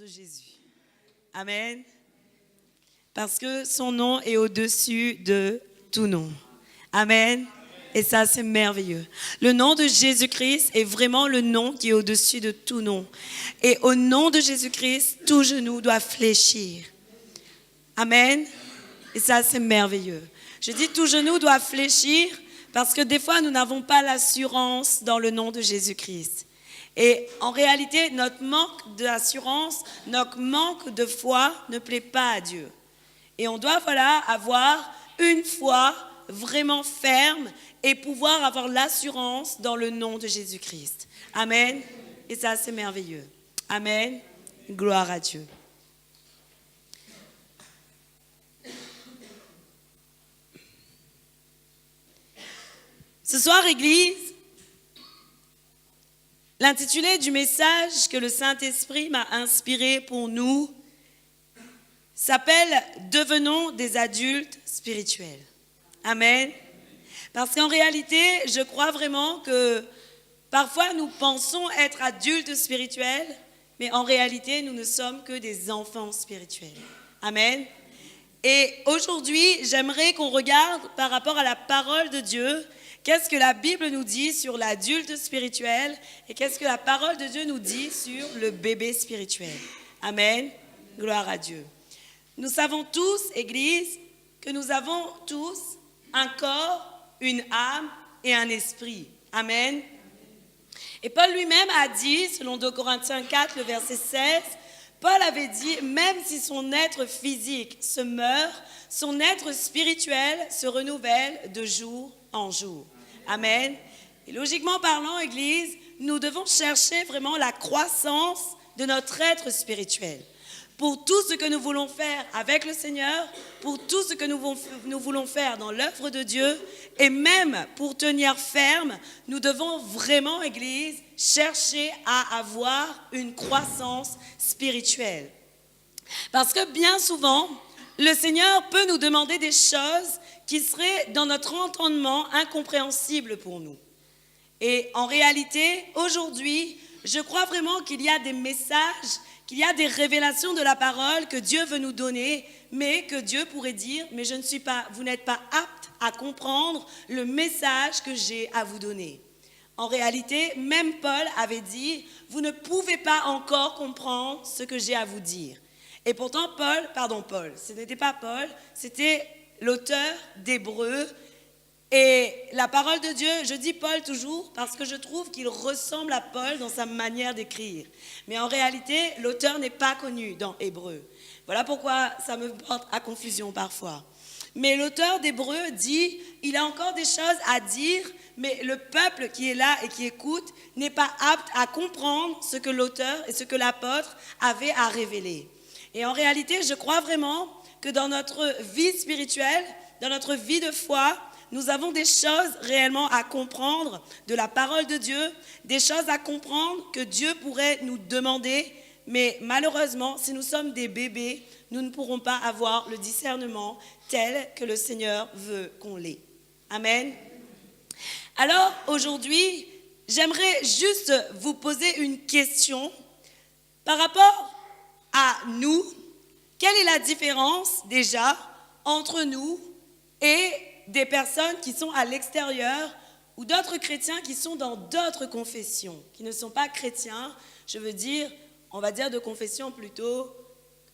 Jésus. Amen. Parce que son nom est au-dessus de tout nom. Amen. Et ça, c'est merveilleux. Le nom de Jésus-Christ est vraiment le nom qui est au-dessus de tout nom. Et au nom de Jésus-Christ, tout genou doit fléchir. Amen. Et ça, c'est merveilleux. Je dis tout genou doit fléchir parce que des fois, nous n'avons pas l'assurance dans le nom de Jésus-Christ. Et en réalité, notre manque d'assurance, notre manque de foi ne plaît pas à Dieu. Et on doit avoir une foi vraiment ferme et pouvoir avoir l'assurance dans le nom de Jésus-Christ. Amen. Et ça, c'est merveilleux. Amen. Gloire à Dieu. Ce soir, Église, l'intitulé du message que le Saint-Esprit m'a inspiré pour nous s'appelle « Devenons des adultes spirituels ». Amen. Parce qu'en réalité, je crois vraiment que parfois nous pensons être adultes spirituels, mais en réalité, nous ne sommes que des enfants spirituels. Amen. Et aujourd'hui, j'aimerais qu'on regarde par rapport à la parole de Dieu, qu'est-ce que la Bible nous dit sur l'adulte spirituel et qu'est-ce que la parole de Dieu nous dit sur le bébé spirituel. Amen. Gloire à Dieu. Nous savons tous, Église, que nous avons tous un corps, une âme et un esprit. Amen. Et Paul lui-même a dit, selon 2 Corinthiens 4, le verset 16, Paul avait dit, même si son être physique se meurt, son être spirituel se renouvelle de jour en jour. Amen. Et logiquement parlant, Église, nous devons chercher vraiment la croissance de notre être spirituel. Pour tout ce que nous voulons faire avec le Seigneur, pour tout ce que nous voulons faire dans l'œuvre de Dieu, et même pour tenir ferme, nous devons vraiment, Église, chercher à avoir une croissance spirituelle. Parce que bien souvent, le Seigneur peut nous demander des choses qui seraient dans notre entendement incompréhensibles pour nous. Et en réalité, aujourd'hui, je crois vraiment qu'il y a des messages, qu'il y a des révélations de la parole que Dieu veut nous donner, mais que Dieu pourrait dire, mais vous n'êtes pas apte à comprendre le message que j'ai à vous donner. En réalité, même Paul avait dit, vous ne pouvez pas encore comprendre ce que j'ai à vous dire. Et pourtant, ce n'était pas Paul, c'était l'auteur d'Hébreux. Et la parole de Dieu, je dis Paul toujours parce que je trouve qu'il ressemble à Paul dans sa manière d'écrire. Mais en réalité, l'auteur n'est pas connu dans Hébreux. Voilà pourquoi ça me porte à confusion parfois. Mais l'auteur d'Hébreux dit, il a encore des choses à dire, mais le peuple qui est là et qui écoute n'est pas apte à comprendre ce que l'auteur et ce que l'apôtre avaient à révéler. Et en réalité, je crois vraiment que dans notre vie spirituelle, dans notre vie de foi, nous avons des choses réellement à comprendre de la parole de Dieu, des choses à comprendre que Dieu pourrait nous demander, mais malheureusement, si nous sommes des bébés, nous ne pourrons pas avoir le discernement tel que le Seigneur veut qu'on l'ait. Amen. Alors aujourd'hui, j'aimerais juste vous poser une question par rapport à nous. Quelle est la différence déjà entre nous et des personnes qui sont à l'extérieur ou d'autres chrétiens qui sont dans d'autres confessions, qui ne sont pas chrétiens, on va dire de confession plutôt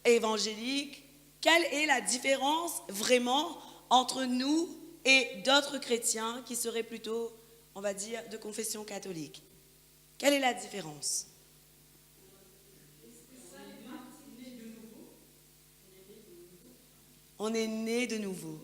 évangélique. Quelle est la différence vraiment entre nous et d'autres chrétiens qui seraient plutôt, on va dire, de confession catholique? Quelle est la différence? On est né de nouveau.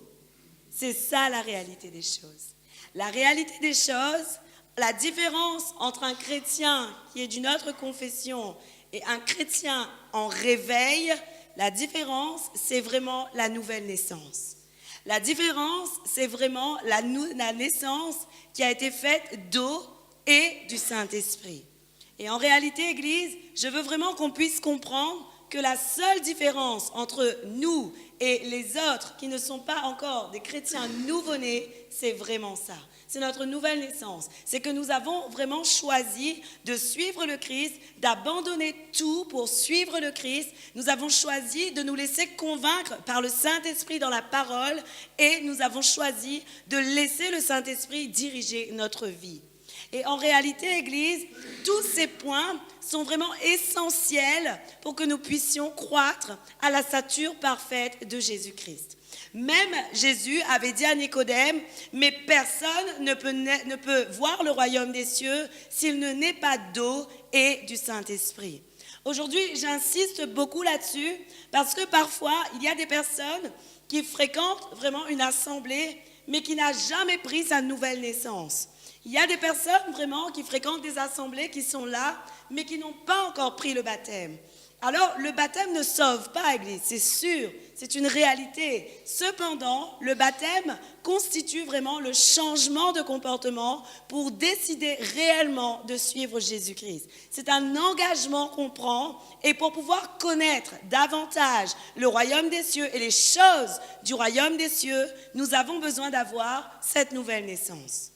C'est ça la réalité des choses. La réalité des choses, la différence entre un chrétien qui est d'une autre confession et un chrétien en réveil, la différence, c'est vraiment la nouvelle naissance. La différence, c'est vraiment la naissance qui a été faite d'eau et du Saint-Esprit. Et en réalité, Église, je veux vraiment qu'on puisse comprendre que la seule différence entre nous et les autres qui ne sont pas encore des chrétiens nouveau-nés, c'est vraiment ça. c'est notre nouvelle naissance. C'est que nous avons vraiment choisi de suivre le Christ, d'abandonner tout pour suivre le Christ. Nous avons choisi de nous laisser convaincre par le Saint-Esprit dans la parole et nous avons choisi de laisser le Saint-Esprit diriger notre vie. Et en réalité, Église, tous ces points sont vraiment essentiels pour que nous puissions croître à la stature parfaite de Jésus-Christ. Même Jésus avait dit à Nicodème, mais personne ne peut voir le royaume des cieux s'il ne naît pas d'eau et du Saint-Esprit. Aujourd'hui, j'insiste beaucoup là-dessus parce que parfois, il y a des personnes qui fréquentent vraiment une assemblée, mais qui n'a jamais pris sa nouvelle naissance. Il y a des personnes vraiment qui fréquentent des assemblées qui sont là, mais qui n'ont pas encore pris le baptême. Alors, le baptême ne sauve pas, Église, c'est sûr, c'est une réalité. Cependant, le baptême constitue vraiment le changement de comportement pour décider réellement de suivre Jésus-Christ. C'est un engagement qu'on prend et pour pouvoir connaître davantage le royaume des cieux et les choses du royaume des cieux, nous avons besoin d'avoir cette nouvelle naissance.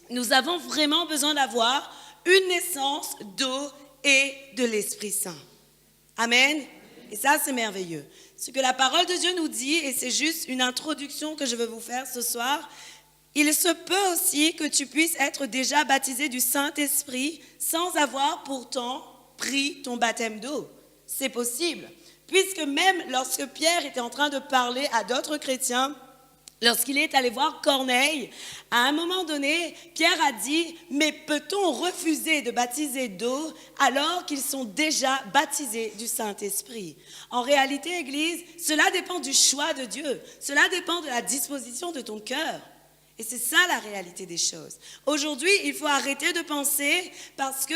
Nous avons vraiment besoin d'avoir une naissance d'eau et de l'Esprit Saint. Amen. Et ça, c'est merveilleux. Ce que la parole de Dieu nous dit, et c'est juste une introduction que je veux vous faire ce soir, il se peut aussi que tu puisses être déjà baptisé du Saint-Esprit sans avoir pourtant pris ton baptême d'eau. C'est possible. Puisque même lorsque Pierre était en train de parler à d'autres chrétiens, lorsqu'il est allé voir Corneille, à un moment donné, Pierre a dit « Mais peut-on refuser de baptiser d'eau alors qu'ils sont déjà baptisés du Saint-Esprit ?» En réalité, Église, cela dépend du choix de Dieu. Cela dépend de la disposition de ton cœur. Et c'est ça la réalité des choses. Aujourd'hui, il faut arrêter de penser parce que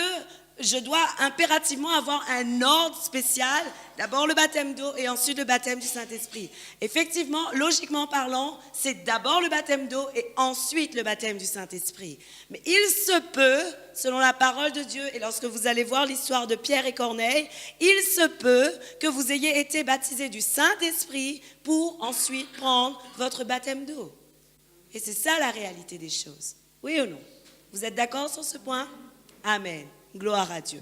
je dois impérativement avoir un ordre spécial, d'abord le baptême d'eau et ensuite le baptême du Saint-Esprit. Effectivement, logiquement parlant, c'est d'abord le baptême d'eau et ensuite le baptême du Saint-Esprit. Mais il se peut, selon la parole de Dieu, et lorsque vous allez voir l'histoire de Pierre et Corneille, il se peut que vous ayez été baptisés du Saint-Esprit pour ensuite prendre votre baptême d'eau. Et c'est ça la réalité des choses. Oui ou non? Vous êtes d'accord sur ce point? Amen. Gloire à Dieu.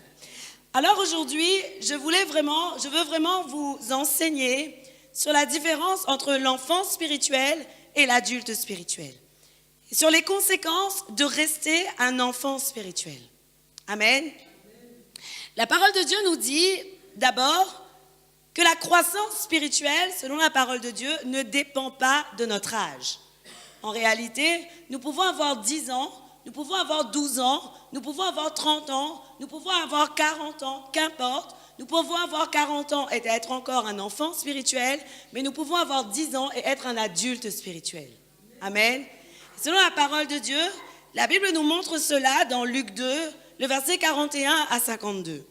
Alors aujourd'hui, je veux vraiment vous enseigner sur la différence entre l'enfant spirituel et l'adulte spirituel. Et sur les conséquences de rester un enfant spirituel. Amen. La parole de Dieu nous dit d'abord que la croissance spirituelle, selon la parole de Dieu, ne dépend pas de notre âge. En réalité, nous pouvons avoir 10 ans, nous pouvons avoir 12 ans, nous pouvons avoir 30 ans, nous pouvons avoir 40 ans, qu'importe. Nous pouvons avoir 40 ans et être encore un enfant spirituel, mais nous pouvons avoir 10 ans et être un adulte spirituel. Amen. Selon la parole de Dieu, la Bible nous montre cela dans Luc 2, le verset 41 à 52.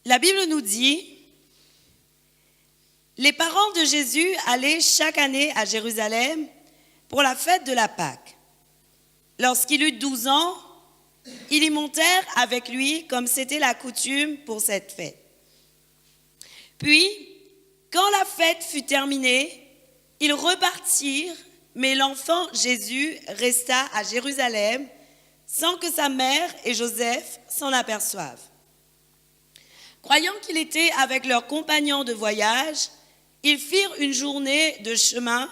La Bible nous dit, les parents de Jésus allaient chaque année à Jérusalem pour la fête de la Pâque. Lorsqu'il eut 12 ans, ils y montèrent avec lui comme c'était la coutume pour cette fête. Puis, quand la fête fut terminée, ils repartirent, mais l'enfant Jésus resta à Jérusalem sans que sa mère et Joseph s'en aperçoivent. Croyant qu'il était avec leurs compagnons de voyage, ils firent une journée de chemin,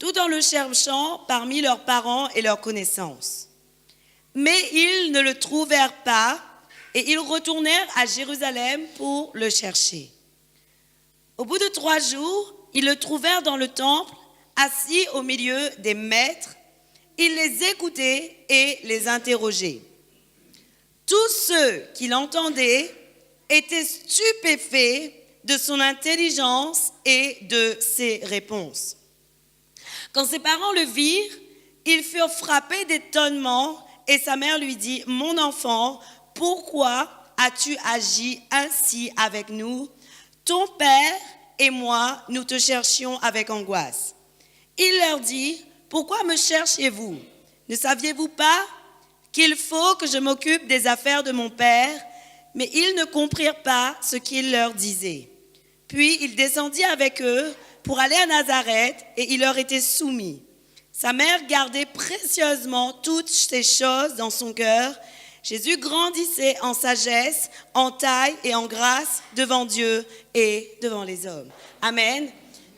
tout en le cherchant parmi leurs parents et leurs connaissances. Mais ils ne le trouvèrent pas et ils retournèrent à Jérusalem pour le chercher. Au bout de 3 jours, ils le trouvèrent dans le temple, assis au milieu des maîtres, il les écoutait et les interrogeait. Tous ceux qui l'entendaient étaient stupéfaits de son intelligence et de ses réponses. Quand ses parents le virent, ils furent frappés d'étonnement et sa mère lui dit « Mon enfant, pourquoi as-tu agi ainsi avec nous? Ton père et moi, nous te cherchions avec angoisse. » Il leur dit « Pourquoi me cherchiez-vous? Ne saviez-vous pas qu'il faut que je m'occupe des affaires de mon père? » Mais ils ne comprirent pas ce qu'il leur disait. Puis il descendit avec eux pour aller à Nazareth et il leur était soumis. Sa mère gardait précieusement toutes ces choses dans son cœur. Jésus grandissait en sagesse, en taille et en grâce devant Dieu et devant les hommes. Amen.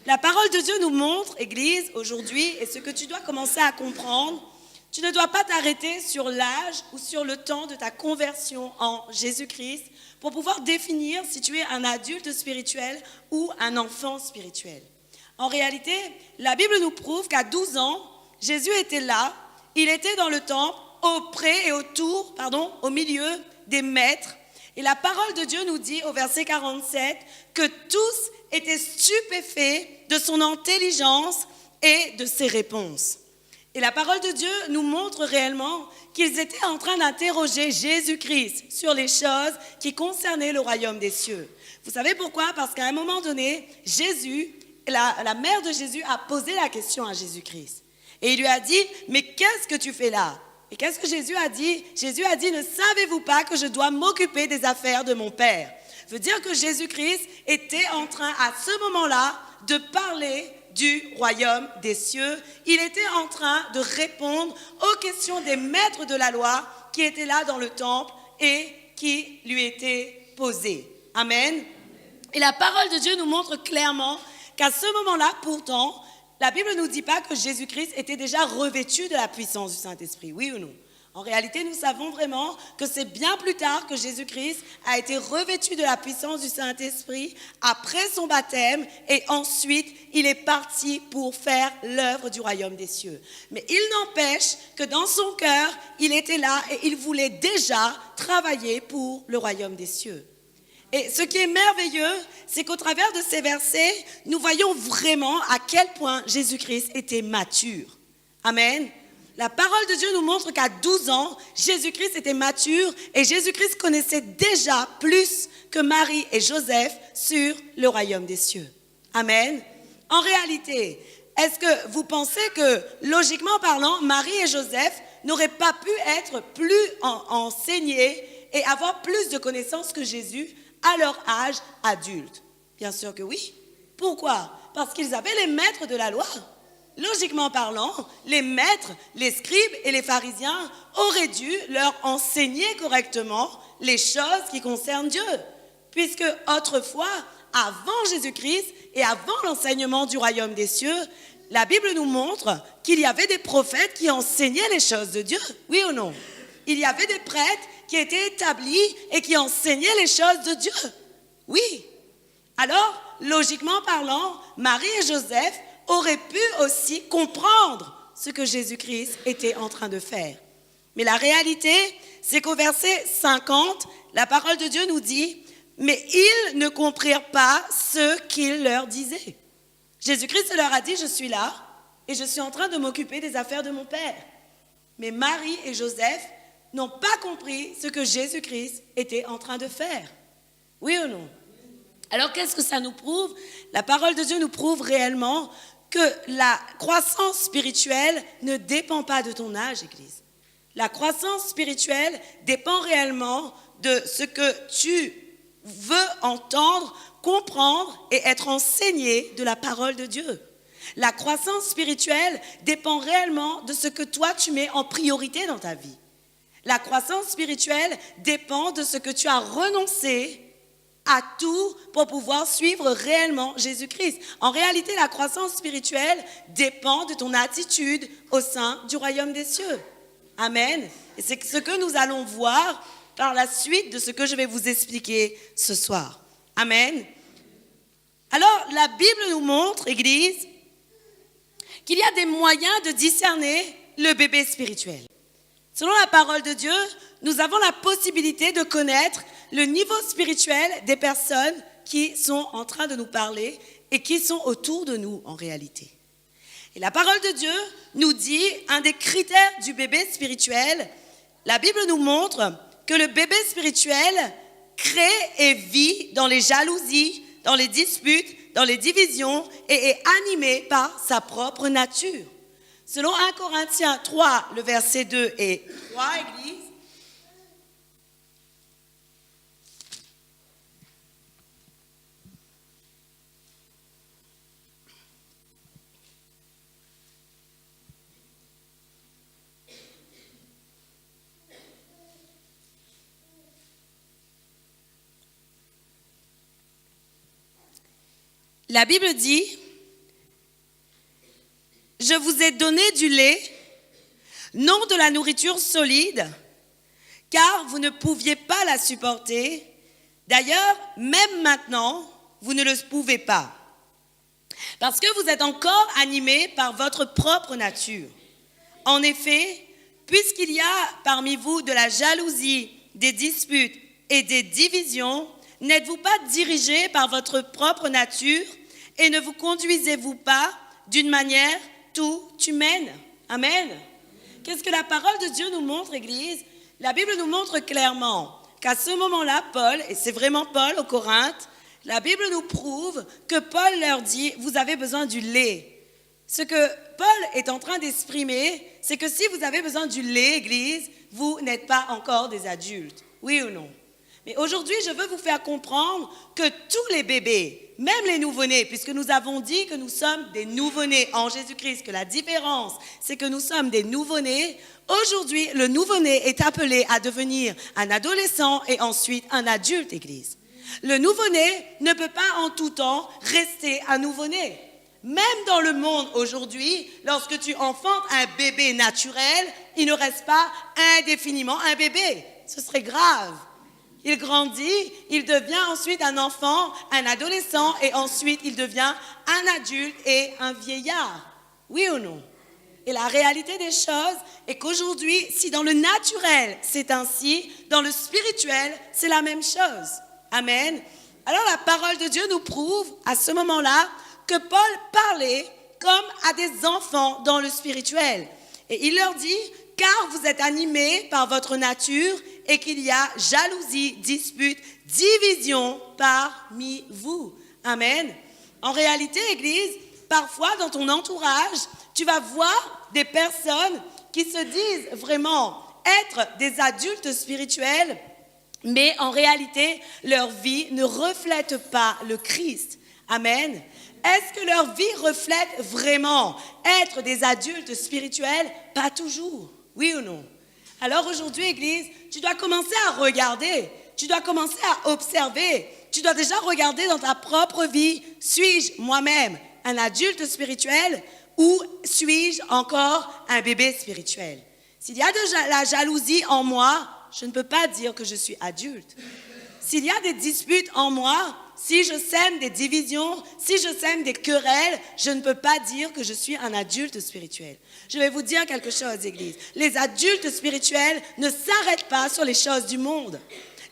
La parole de Dieu nous montre, Église, aujourd'hui, et ce que tu dois commencer à comprendre, tu ne dois pas t'arrêter sur l'âge ou sur le temps de ta conversion en Jésus-Christ pour pouvoir définir si tu es un adulte spirituel ou un enfant spirituel. En réalité, la Bible nous prouve qu'à 12 ans, Jésus était là, il était dans le temple, au milieu des maîtres. Et la parole de Dieu nous dit au verset 47 que tous étaient stupéfaits de son intelligence et de ses réponses. Et la parole de Dieu nous montre réellement qu'ils étaient en train d'interroger Jésus-Christ sur les choses qui concernaient le royaume des cieux. Vous savez pourquoi? Parce qu'à un moment donné, la mère de Jésus a posé la question à Jésus-Christ. Et il lui a dit, mais qu'est-ce que tu fais là? Et qu'est-ce que Jésus a dit? Jésus a dit, ne savez-vous pas que je dois m'occuper des affaires de mon Père? Ça veut dire que Jésus-Christ était en train, à ce moment-là, de parler du royaume des cieux. Il était en train de répondre aux questions des maîtres de la loi qui étaient là dans le temple et qui lui étaient posées. Amen. Et la parole de Dieu nous montre clairement qu'à ce moment-là, pourtant, la Bible ne nous dit pas que Jésus-Christ était déjà revêtu de la puissance du Saint-Esprit, oui ou non? En réalité, nous savons vraiment que c'est bien plus tard que Jésus-Christ a été revêtu de la puissance du Saint-Esprit après son baptême et ensuite il est parti pour faire l'œuvre du royaume des cieux. Mais il n'empêche que dans son cœur, il était là et il voulait déjà travailler pour le royaume des cieux. Et ce qui est merveilleux, c'est qu'au travers de ces versets, nous voyons vraiment à quel point Jésus-Christ était mature. Amen. La parole de Dieu nous montre qu'à 12 ans, Jésus-Christ était mature et Jésus-Christ connaissait déjà plus que Marie et Joseph sur le royaume des cieux. Amen. En réalité, est-ce que vous pensez que, logiquement parlant, Marie et Joseph n'auraient pas pu être plus enseignés et avoir plus de connaissances que Jésus à leur âge adulte? Bien sûr que oui. Pourquoi? Parce qu'ils avaient les maîtres de la loi. Logiquement parlant, les maîtres, les scribes et les pharisiens auraient dû leur enseigner correctement les choses qui concernent Dieu. Puisque autrefois, avant Jésus-Christ et avant l'enseignement du royaume des cieux, la Bible nous montre qu'il y avait des prophètes qui enseignaient les choses de Dieu. Oui ou non? Il y avait des prêtres qui étaient établis et qui enseignaient les choses de Dieu. Oui. Alors, logiquement parlant, Marie et Joseph auraient pu aussi comprendre ce que Jésus-Christ était en train de faire. Mais la réalité, c'est qu'au verset 50, la parole de Dieu nous dit « Mais ils ne comprirent pas ce qu'il leur disait. » Jésus-Christ leur a dit « Je suis là et je suis en train de m'occuper des affaires de mon Père. » Mais Marie et Joseph n'ont pas compris ce que Jésus-Christ était en train de faire. Oui ou non? Alors qu'est-ce que ça nous prouve? La parole de Dieu nous prouve réellement que la croissance spirituelle ne dépend pas de ton âge, Église. La croissance spirituelle dépend réellement de ce que tu veux entendre, comprendre et être enseigné de la parole de Dieu. La croissance spirituelle dépend réellement de ce que toi tu mets en priorité dans ta vie. La croissance spirituelle dépend de ce que tu as renoncé à tout pour pouvoir suivre réellement Jésus-Christ. En réalité, la croissance spirituelle dépend de ton attitude au sein du royaume des cieux. Amen. Et c'est ce que nous allons voir par la suite de ce que je vais vous expliquer ce soir. Amen. Alors, la Bible nous montre, Église, qu'il y a des moyens de discerner le bébé spirituel. Selon la parole de Dieu, nous avons la possibilité de connaître le niveau spirituel des personnes qui sont en train de nous parler et qui sont autour de nous en réalité. Et la parole de Dieu nous dit, un des critères du bébé spirituel, la Bible nous montre que le bébé spirituel crée et vit dans les jalousies, dans les disputes, dans les divisions et est animé par sa propre nature. Selon 1 Corinthiens 3, le verset 2 et 3, Église, la Bible dit, « Je vous ai donné du lait, non de la nourriture solide, car vous ne pouviez pas la supporter. D'ailleurs, même maintenant, vous ne le pouvez pas, parce que vous êtes encore animés par votre propre nature. En effet, puisqu'il y a parmi vous de la jalousie, des disputes et des divisions, n'êtes-vous pas dirigés par votre propre nature et ne vous conduisez-vous pas d'une manière tout humaine? » Amen. Qu'est-ce que la parole de Dieu nous montre, Église? La Bible nous montre clairement qu'à ce moment-là, Paul, et c'est vraiment Paul aux Corinthes, la Bible nous prouve que Paul leur dit, vous avez besoin du lait. Ce que Paul est en train d'exprimer, c'est que si vous avez besoin du lait, Église, vous n'êtes pas encore des adultes. Oui ou non? Mais aujourd'hui, je veux vous faire comprendre que tous les bébés, même les nouveau-nés, puisque nous avons dit que nous sommes des nouveau-nés en Jésus-Christ, que la différence, c'est que nous sommes des nouveau-nés. Aujourd'hui, le nouveau-né est appelé à devenir un adolescent et ensuite un adulte, Église. Le nouveau-né ne peut pas en tout temps rester un nouveau-né. Même dans le monde aujourd'hui, lorsque tu enfantes un bébé naturel, il ne reste pas indéfiniment un bébé. Ce serait grave. Il grandit, il devient ensuite un enfant, un adolescent et ensuite il devient un adulte et un vieillard. Oui ou non? Et la réalité des choses est qu'aujourd'hui, si dans le naturel c'est ainsi, dans le spirituel c'est la même chose. Amen. Alors la parole de Dieu nous prouve à ce moment-là que Paul parlait comme à des enfants dans le spirituel. Et il leur dit, car vous êtes animés par votre nature et qu'il y a jalousie, dispute, division parmi vous. Amen. En réalité, Église, parfois dans ton entourage, tu vas voir des personnes qui se disent vraiment être des adultes spirituels, mais en réalité, leur vie ne reflète pas le Christ. Amen. Est-ce que leur vie reflète vraiment être des adultes spirituels? Pas toujours. Oui ou non? Alors aujourd'hui, Église, tu dois commencer à regarder, tu dois commencer à observer, tu dois déjà regarder dans ta propre vie, suis-je moi-même un adulte spirituel ou suis-je encore un bébé spirituel? S'il y a de la jalousie en moi, je ne peux pas dire que je suis adulte. S'il y a des disputes en moi, si je sème des divisions, si je sème des querelles, je ne peux pas dire que je suis un adulte spirituel. Je vais vous dire quelque chose, Église. Les adultes spirituels ne s'arrêtent pas sur les choses du monde.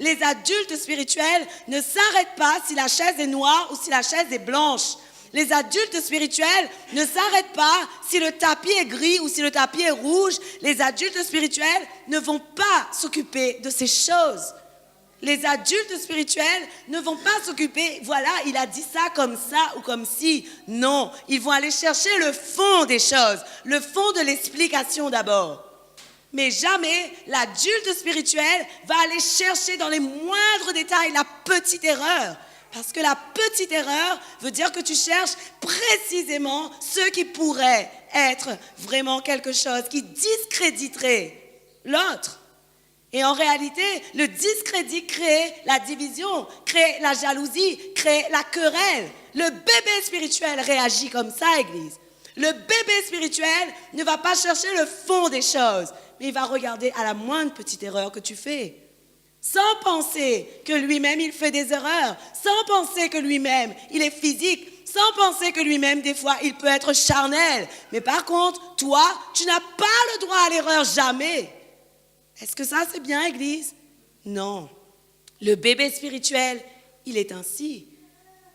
Les adultes spirituels ne s'arrêtent pas si la chaise est noire ou si la chaise est blanche. Les adultes spirituels ne s'arrêtent pas si le tapis est gris ou si le tapis est rouge. Les adultes spirituels ne vont pas s'occuper de ces choses. Les adultes spirituels ne vont pas s'occuper, voilà, il a dit ça comme ça ou comme si. Non, ils vont aller chercher le fond des choses, le fond de l'explication d'abord. Mais jamais l'adulte spirituel va aller chercher dans les moindres détails la petite erreur. Parce que la petite erreur veut dire que tu cherches précisément ce qui pourrait être vraiment quelque chose qui discréditerait l'autre. Et en réalité, le discrédit crée la division, crée la jalousie, crée la querelle. Le bébé spirituel réagit comme ça, Église. Le bébé spirituel ne va pas chercher le fond des choses, mais il va regarder à la moindre petite erreur que tu fais. Sans penser que lui-même, il fait des erreurs, sans penser que lui-même, il est physique, sans sans penser que lui-même, des fois, il peut être charnel. Mais par contre, toi, tu n'as pas le droit à l'erreur, jamais. Est-ce que ça, c'est bien, Église? Non. Le bébé spirituel, il est ainsi.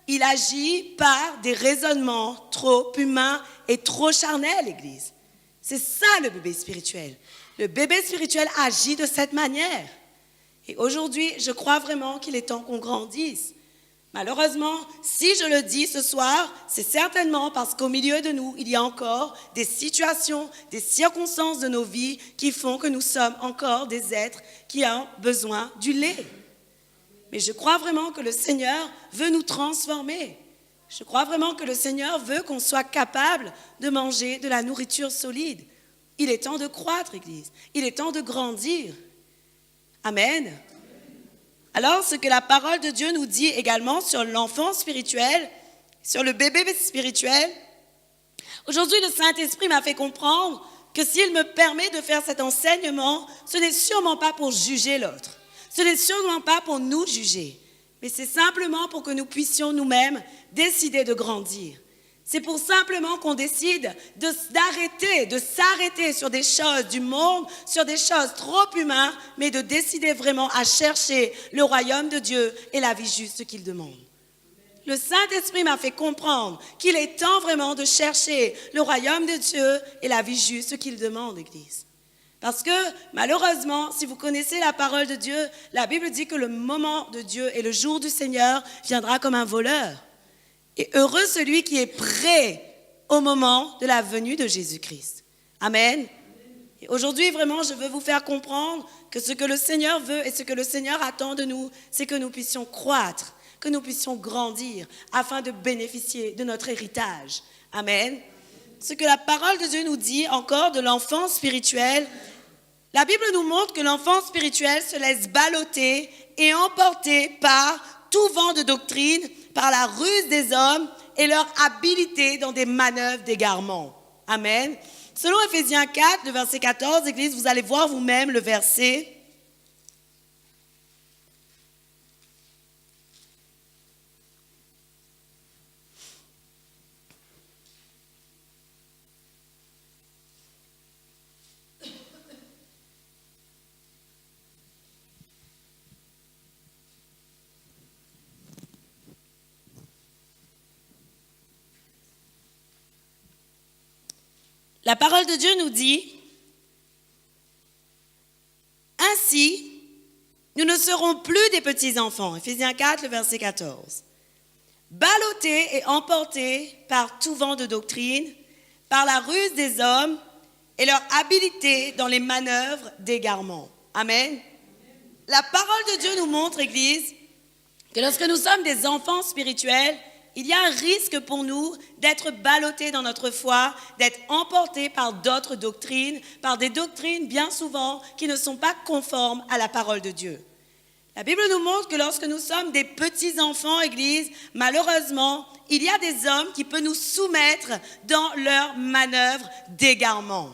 Il agit par des raisonnements trop humains et trop charnels, Église. C'est ça, le bébé spirituel. Le bébé spirituel agit de cette manière. Et aujourd'hui, je crois vraiment qu'il est temps qu'on grandisse. Malheureusement, si je le dis ce soir, c'est certainement parce qu'au milieu de nous, il y a encore des situations, des circonstances de nos vies qui font que nous sommes encore des êtres qui ont besoin du lait. Mais je crois vraiment que le Seigneur veut nous transformer. Je crois vraiment que le Seigneur veut qu'on soit capable de manger de la nourriture solide. Il est temps de croître, Église. Il est temps de grandir. Amen. Alors, ce que la parole de Dieu nous dit également sur l'enfant spirituel, sur le bébé spirituel, aujourd'hui, le Saint-Esprit m'a fait comprendre que s'il me permet de faire cet enseignement, ce n'est sûrement pas pour juger l'autre. Ce n'est sûrement pas pour nous juger, mais c'est simplement pour que nous puissions nous-mêmes décider de grandir. C'est pour simplement qu'on décide de s'arrêter sur des choses du monde, sur des choses trop humaines, mais de décider vraiment à chercher le royaume de Dieu et la vie juste qu'il demande. Le Saint-Esprit m'a fait comprendre qu'il est temps vraiment de chercher le royaume de Dieu et la vie juste qu'il demande, Église. Parce que, malheureusement, si vous connaissez la parole de Dieu, la Bible dit que le moment de Dieu et le jour du Seigneur viendra comme un voleur. Et heureux celui qui est prêt au moment de la venue de Jésus-Christ. Amen. Et aujourd'hui, vraiment, je veux vous faire comprendre que ce que le Seigneur veut et ce que le Seigneur attend de nous, c'est que nous puissions croître, que nous puissions grandir afin de bénéficier de notre héritage. Amen. Ce que la parole de Dieu nous dit encore de l'enfant spirituel, la Bible nous montre que l'enfant spirituel se laisse balloter et emporter par tout vent de doctrine, par la ruse des hommes et leur habileté dans des manœuvres d'égarement. Amen. Selon Éphésiens 4, le verset 14, Église, vous allez voir vous-même le verset. La parole de Dieu nous dit, « Ainsi, nous ne serons plus des petits enfants. » Éphésiens 4, le verset 14. « Ballottés et emportés par tout vent de doctrine, par la ruse des hommes et leur habileté dans les manœuvres d'égarement. » Amen. La parole de Dieu nous montre, Église, que lorsque nous sommes des enfants spirituels, il y a un risque pour nous d'être ballottés dans notre foi, d'être emportés par d'autres doctrines, par des doctrines bien souvent qui ne sont pas conformes à la parole de Dieu. La Bible nous montre que lorsque nous sommes des petits enfants, Église, malheureusement, il y a des hommes qui peuvent nous soumettre dans leurs manœuvres d'égarement.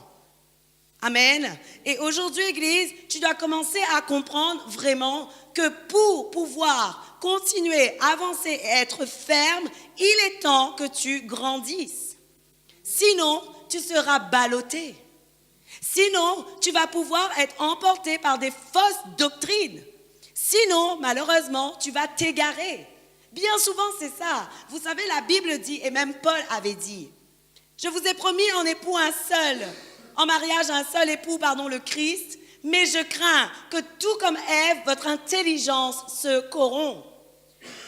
Amen. Et aujourd'hui, Église, tu dois commencer à comprendre vraiment que pour pouvoir continuer, avancer et être ferme, il est temps que tu grandisses. Sinon, tu seras ballotté. Sinon, tu vas pouvoir être emporté par des fausses doctrines. Sinon, malheureusement, tu vas t'égarer. Bien souvent, c'est ça. Vous savez, la Bible dit, et même Paul avait dit, « Je vous ai promis en époux un seul, en mariage un seul époux, le Christ, mais je crains que tout comme Ève, votre intelligence se corrompt. »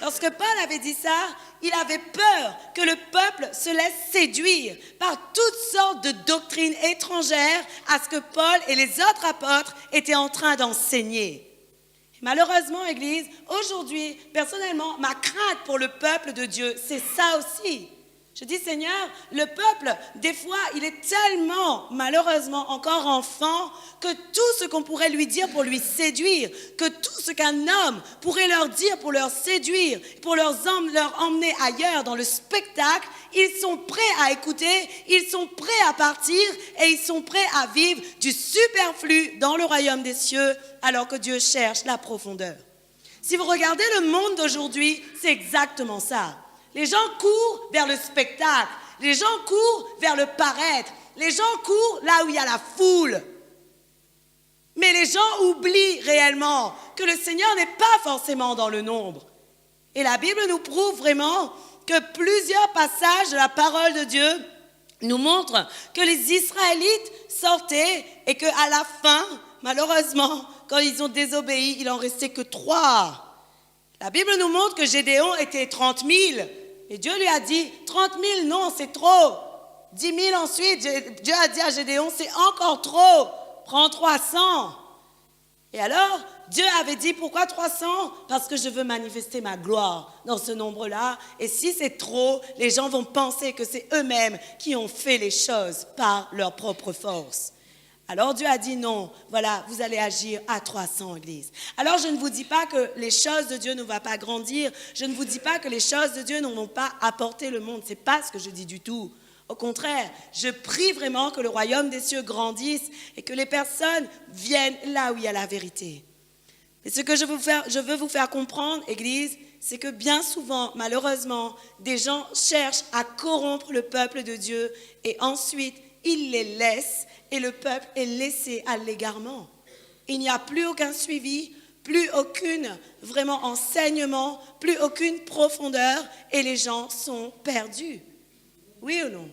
Lorsque Paul avait dit ça, il avait peur que le peuple se laisse séduire par toutes sortes de doctrines étrangères à ce que Paul et les autres apôtres étaient en train d'enseigner. Malheureusement, Église, aujourd'hui, personnellement, ma crainte pour le peuple de Dieu, c'est ça aussi. Je dis, Seigneur, le peuple, des fois, il est tellement, malheureusement, encore enfant, que tout ce qu'on pourrait lui dire pour lui séduire, que tout ce qu'un homme pourrait leur dire pour leur séduire, pour leur emmener ailleurs dans le spectacle, ils sont prêts à écouter, ils sont prêts à partir et ils sont prêts à vivre du superflu dans le royaume des cieux, alors que Dieu cherche la profondeur. Si vous regardez le monde d'aujourd'hui, c'est exactement ça. Les gens courent vers le spectacle. Les gens courent vers le paraître. Les gens courent là où il y a la foule. Mais les gens oublient réellement que le Seigneur n'est pas forcément dans le nombre. Et la Bible nous prouve vraiment que plusieurs passages de la parole de Dieu nous montrent que les Israélites sortaient et qu'à la fin, malheureusement, quand ils ont désobéi, il en restait que 3. La Bible nous montre que Gédéon était 30 000. Et Dieu lui a dit, 30 000, non, c'est trop. 10 000 ensuite, Dieu a dit à Gédéon, c'est encore trop. Prends 300. Et alors, Dieu avait dit, pourquoi 300? Parce que je veux manifester ma gloire dans ce nombre-là. Et si c'est trop, les gens vont penser que c'est eux-mêmes qui ont fait les choses par leur propre force. Alors Dieu a dit non, voilà, vous allez agir à 300 églises. Alors je ne vous dis pas que les choses de Dieu ne vont pas grandir. Je ne vous dis pas que les choses de Dieu ne vont pas apporter le monde. Ce n'est pas ce que je dis du tout. Au contraire, je prie vraiment que le royaume des cieux grandisse et que les personnes viennent là où il y a la vérité. Mais ce que je veux vous faire comprendre, Église, c'est que bien souvent, malheureusement, des gens cherchent à corrompre le peuple de Dieu et ensuite, ils les laissent et le peuple est laissé à l'égarement. Il n'y a plus aucun suivi, plus aucun vraiment enseignement, plus aucune profondeur et les gens sont perdus. Oui ou non?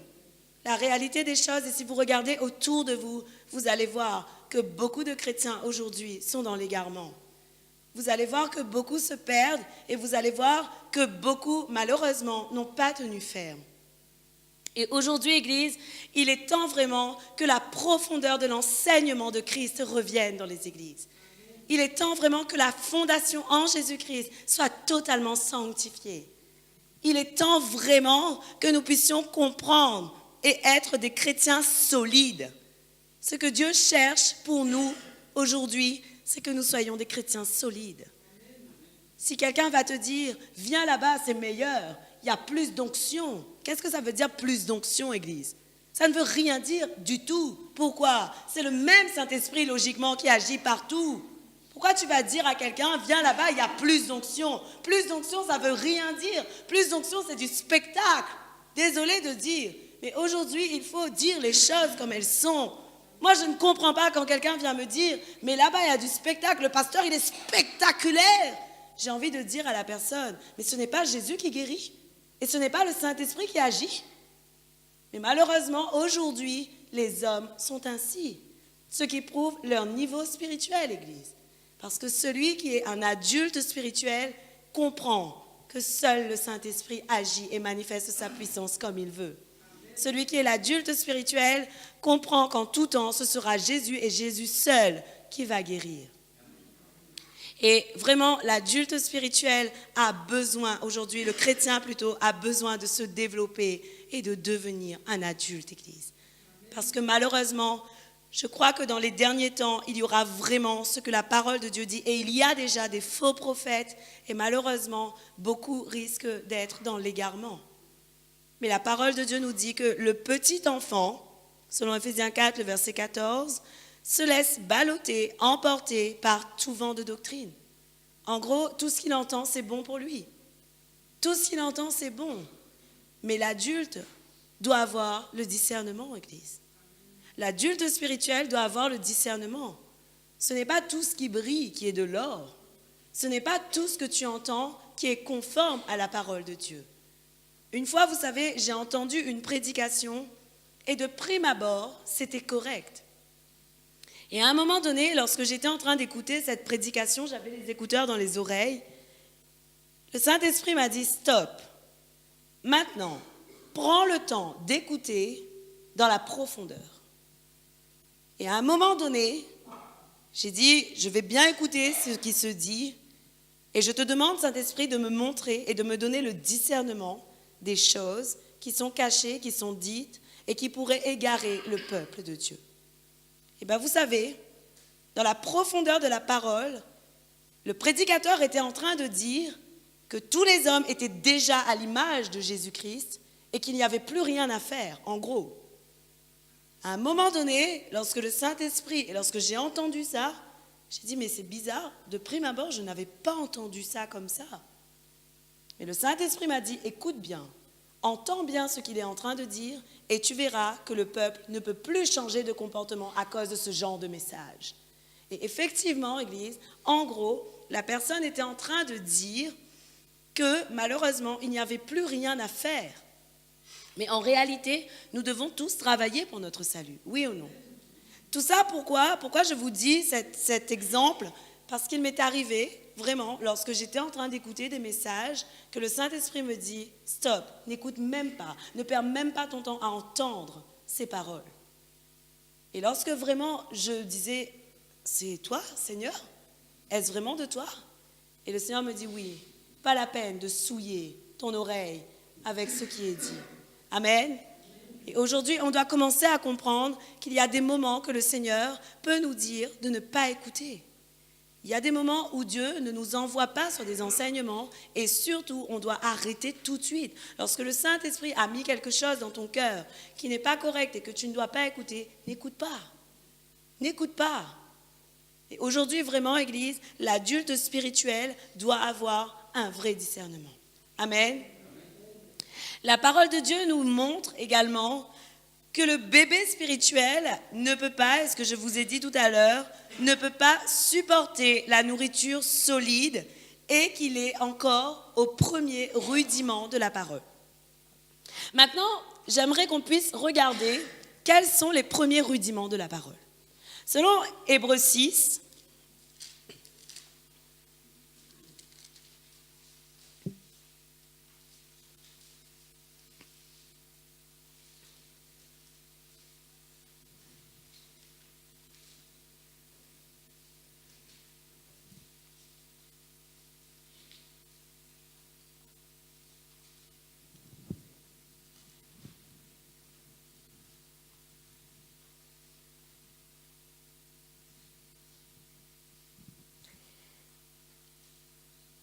La réalité des choses, et si vous regardez autour de vous, vous allez voir que beaucoup de chrétiens aujourd'hui sont dans l'égarement. Vous allez voir que beaucoup se perdent et vous allez voir que beaucoup, malheureusement, n'ont pas tenu ferme. Et aujourd'hui, Église, il est temps vraiment que la profondeur de l'enseignement de Christ revienne dans les églises. Il est temps vraiment que la fondation en Jésus-Christ soit totalement sanctifiée. Il est temps vraiment que nous puissions comprendre et être des chrétiens solides. Ce que Dieu cherche pour nous aujourd'hui, c'est que nous soyons des chrétiens solides. Si quelqu'un va te dire, viens là-bas, c'est meilleur, il y a plus d'onction. Qu'est-ce que ça veut dire plus d'onction, Église? Ça ne veut rien dire du tout. Pourquoi? C'est le même Saint-Esprit, logiquement, qui agit partout. Pourquoi tu vas dire à quelqu'un, viens là-bas, il y a plus d'onction? Plus d'onction, ça ne veut rien dire. Plus d'onction, c'est du spectacle. Désolé de dire. Mais aujourd'hui, il faut dire les choses comme elles sont. Moi, je ne comprends pas quand quelqu'un vient me dire, mais là-bas, il y a du spectacle. Le pasteur, il est spectaculaire. J'ai envie de dire à la personne, mais ce n'est pas Jésus qui guérit. Et ce n'est pas le Saint-Esprit qui agit. Mais malheureusement, aujourd'hui, les hommes sont ainsi. Ce qui prouve leur niveau spirituel, Église. Parce que celui qui est un adulte spirituel comprend que seul le Saint-Esprit agit et manifeste sa puissance comme il veut. Celui qui est l'adulte spirituel comprend qu'en tout temps, ce sera Jésus et Jésus seul qui va guérir. Et vraiment, l'adulte spirituel a besoin, aujourd'hui, le chrétien plutôt, a besoin de se développer et de devenir un adulte, Église. Parce que malheureusement, je crois que dans les derniers temps, il y aura vraiment ce que la parole de Dieu dit. Et il y a déjà des faux prophètes et malheureusement, beaucoup risquent d'être dans l'égarement. Mais la parole de Dieu nous dit que le petit enfant, selon Ephésiens 4, le verset 14, se laisse balloter, emporter par tout vent de doctrine. En gros, tout ce qu'il entend, c'est bon pour lui. Tout ce qu'il entend, c'est bon. Mais l'adulte doit avoir le discernement, Église. L'adulte spirituel doit avoir le discernement. Ce n'est pas tout ce qui brille qui est de l'or. Ce n'est pas tout ce que tu entends qui est conforme à la parole de Dieu. Une fois, vous savez, j'ai entendu une prédication et de prime abord, c'était correct. Et à un moment donné, lorsque j'étais en train d'écouter cette prédication, j'avais les écouteurs dans les oreilles, le Saint-Esprit m'a dit « Stop, maintenant, prends le temps d'écouter dans la profondeur. » Et à un moment donné, j'ai dit « Je vais bien écouter ce qui se dit et je te demande, Saint-Esprit, de me montrer et de me donner le discernement des choses qui sont cachées, qui sont dites et qui pourraient égarer le peuple de Dieu. » Et bien vous savez, dans la profondeur de la parole, le prédicateur était en train de dire que tous les hommes étaient déjà à l'image de Jésus-Christ et qu'il n'y avait plus rien à faire, en gros. À un moment donné, lorsque le Saint-Esprit, et lorsque j'ai entendu ça, j'ai dit, mais c'est bizarre, de prime abord, je n'avais pas entendu ça comme ça. Mais le Saint-Esprit m'a dit, écoute bien, entends bien ce qu'il est en train de dire et tu verras que le peuple ne peut plus changer de comportement à cause de ce genre de message. Et effectivement, Église, en gros, la personne était en train de dire que malheureusement, il n'y avait plus rien à faire. Mais en réalité, nous devons tous travailler pour notre salut, oui ou non? Tout ça, pourquoi je vous dis cet exemple? Parce qu'il m'est arrivé, vraiment, lorsque j'étais en train d'écouter des messages, que le Saint-Esprit me dit, stop, n'écoute même pas, ne perds même pas ton temps à entendre ces paroles. Et lorsque vraiment je disais, c'est toi, Seigneur? Est-ce vraiment de toi? Et le Seigneur me dit, oui, pas la peine de souiller ton oreille avec ce qui est dit. Amen. Et aujourd'hui, on doit commencer à comprendre qu'il y a des moments que le Seigneur peut nous dire de ne pas écouter. Il y a des moments où Dieu ne nous envoie pas sur des enseignements et surtout, on doit arrêter tout de suite. Lorsque le Saint-Esprit a mis quelque chose dans ton cœur qui n'est pas correct et que tu ne dois pas écouter, n'écoute pas. N'écoute pas. Et aujourd'hui, vraiment, Église, l'adulte spirituel doit avoir un vrai discernement. Amen. La parole de Dieu nous montre également que le bébé spirituel ne peut pas, et ce que je vous ai dit tout à l'heure, ne peut pas supporter la nourriture solide et qu'il est encore au premier rudiment de la parole. Maintenant, j'aimerais qu'on puisse regarder quels sont les premiers rudiments de la parole. Selon Hébreux 6,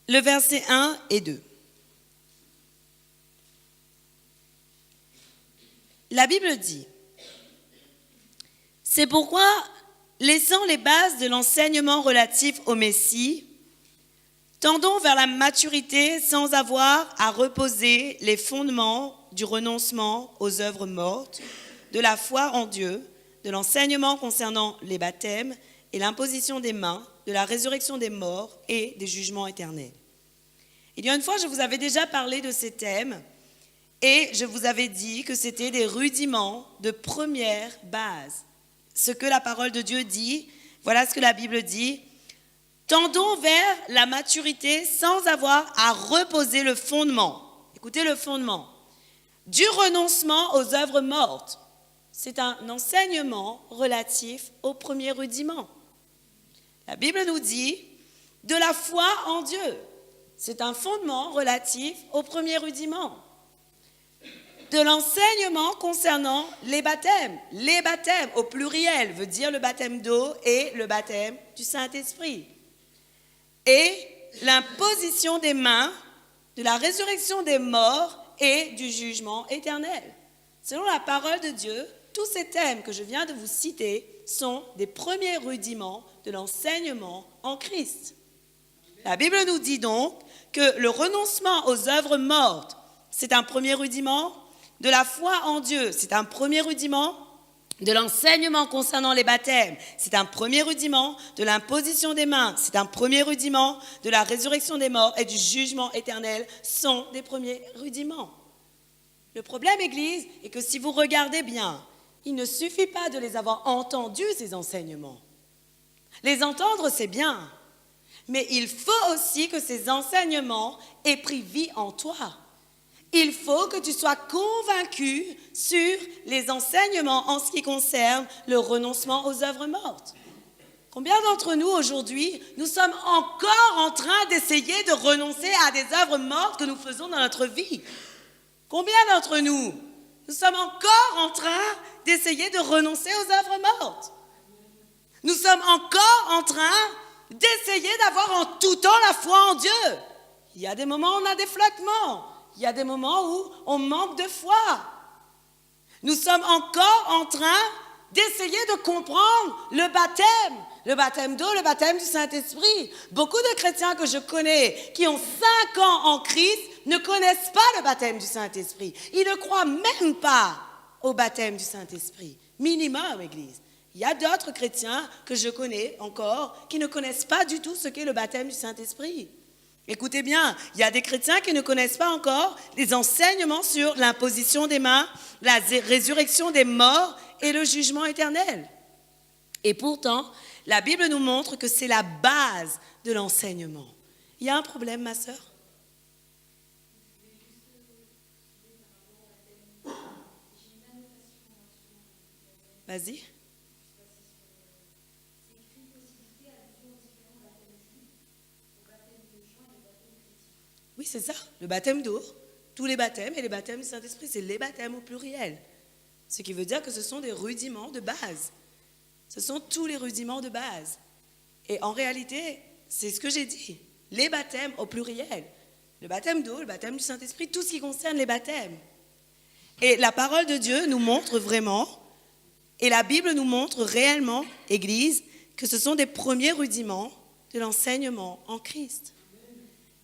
le verset 1 et 2. La Bible dit, « C'est pourquoi, laissant les bases de l'enseignement relatif au Messie, tendons vers la maturité sans avoir à reposer les fondements du renoncement aux œuvres mortes, de la foi en Dieu, de l'enseignement concernant les baptêmes et l'imposition des mains, de la résurrection des morts et des jugements éternels. » Il y a une fois, je vous avais déjà parlé de ces thèmes et je vous avais dit que c'était des rudiments de première base. Ce que la parole de Dieu dit, voilà ce que la Bible dit. Tendons vers la maturité sans avoir à reposer le fondement. Écoutez le fondement. Du renoncement aux œuvres mortes. C'est un enseignement relatif au premier rudiment. La Bible nous dit de la foi en Dieu. C'est un fondement relatif au premier rudiment. De l'enseignement concernant les baptêmes. Les baptêmes au pluriel veut dire le baptême d'eau et le baptême du Saint-Esprit. Et l'imposition des mains, de la résurrection des morts et du jugement éternel. Selon la parole de Dieu, tous ces thèmes que je viens de vous citer sont des premiers rudiments de l'enseignement en Christ. La Bible nous dit donc que le renoncement aux œuvres mortes, c'est un premier rudiment. De la foi en Dieu, c'est un premier rudiment. De l'enseignement concernant les baptêmes, c'est un premier rudiment. De l'imposition des mains, c'est un premier rudiment. De la résurrection des morts et du jugement éternel sont des premiers rudiments. Le problème, Église, est que si vous regardez bien, il ne suffit pas de les avoir entendus, ces enseignements. Les entendre, c'est bien. Mais il faut aussi que ces enseignements aient pris vie en toi. Il faut que tu sois convaincu sur les enseignements en ce qui concerne le renoncement aux œuvres mortes. Combien d'entre nous aujourd'hui, nous sommes encore en train d'essayer de renoncer à des œuvres mortes que nous faisons dans notre vie? Combien d'entre nous, nous sommes encore en train d'essayer de renoncer aux œuvres mortes? Nous sommes encore en train d'essayer d'avoir en tout temps la foi en Dieu. Il y a des moments où on a des flottements. Il y a des moments où on manque de foi. Nous sommes encore en train d'essayer de comprendre le baptême, Le baptême d'eau, le baptême du Saint-Esprit. Beaucoup de chrétiens que je connais qui ont 5 ans en Christ ne connaissent pas le baptême du Saint-Esprit. Ils ne croient même pas au baptême du Saint-Esprit. Minimum, Église. Il y a d'autres chrétiens que je connais encore qui ne connaissent pas du tout ce qu'est le baptême du Saint-Esprit. Écoutez bien, il y a des chrétiens qui ne connaissent pas encore les enseignements sur l'imposition des mains, la résurrection des morts et le jugement éternel. Et pourtant, la Bible nous montre que c'est la base de l'enseignement. Il y a un problème, ma sœur? Vas-y. Oui, c'est ça, le baptême d'eau, tous les baptêmes et les baptêmes du Saint-Esprit, c'est les baptêmes au pluriel. Ce qui veut dire que ce sont des rudiments de base. Ce sont tous les rudiments de base. Et en réalité, c'est ce que j'ai dit, les baptêmes au pluriel. Le baptême d'eau, le baptême du Saint-Esprit, tout ce qui concerne les baptêmes. Et la parole de Dieu nous montre vraiment, et la Bible nous montre réellement, Église, que ce sont des premiers rudiments de l'enseignement en Christ.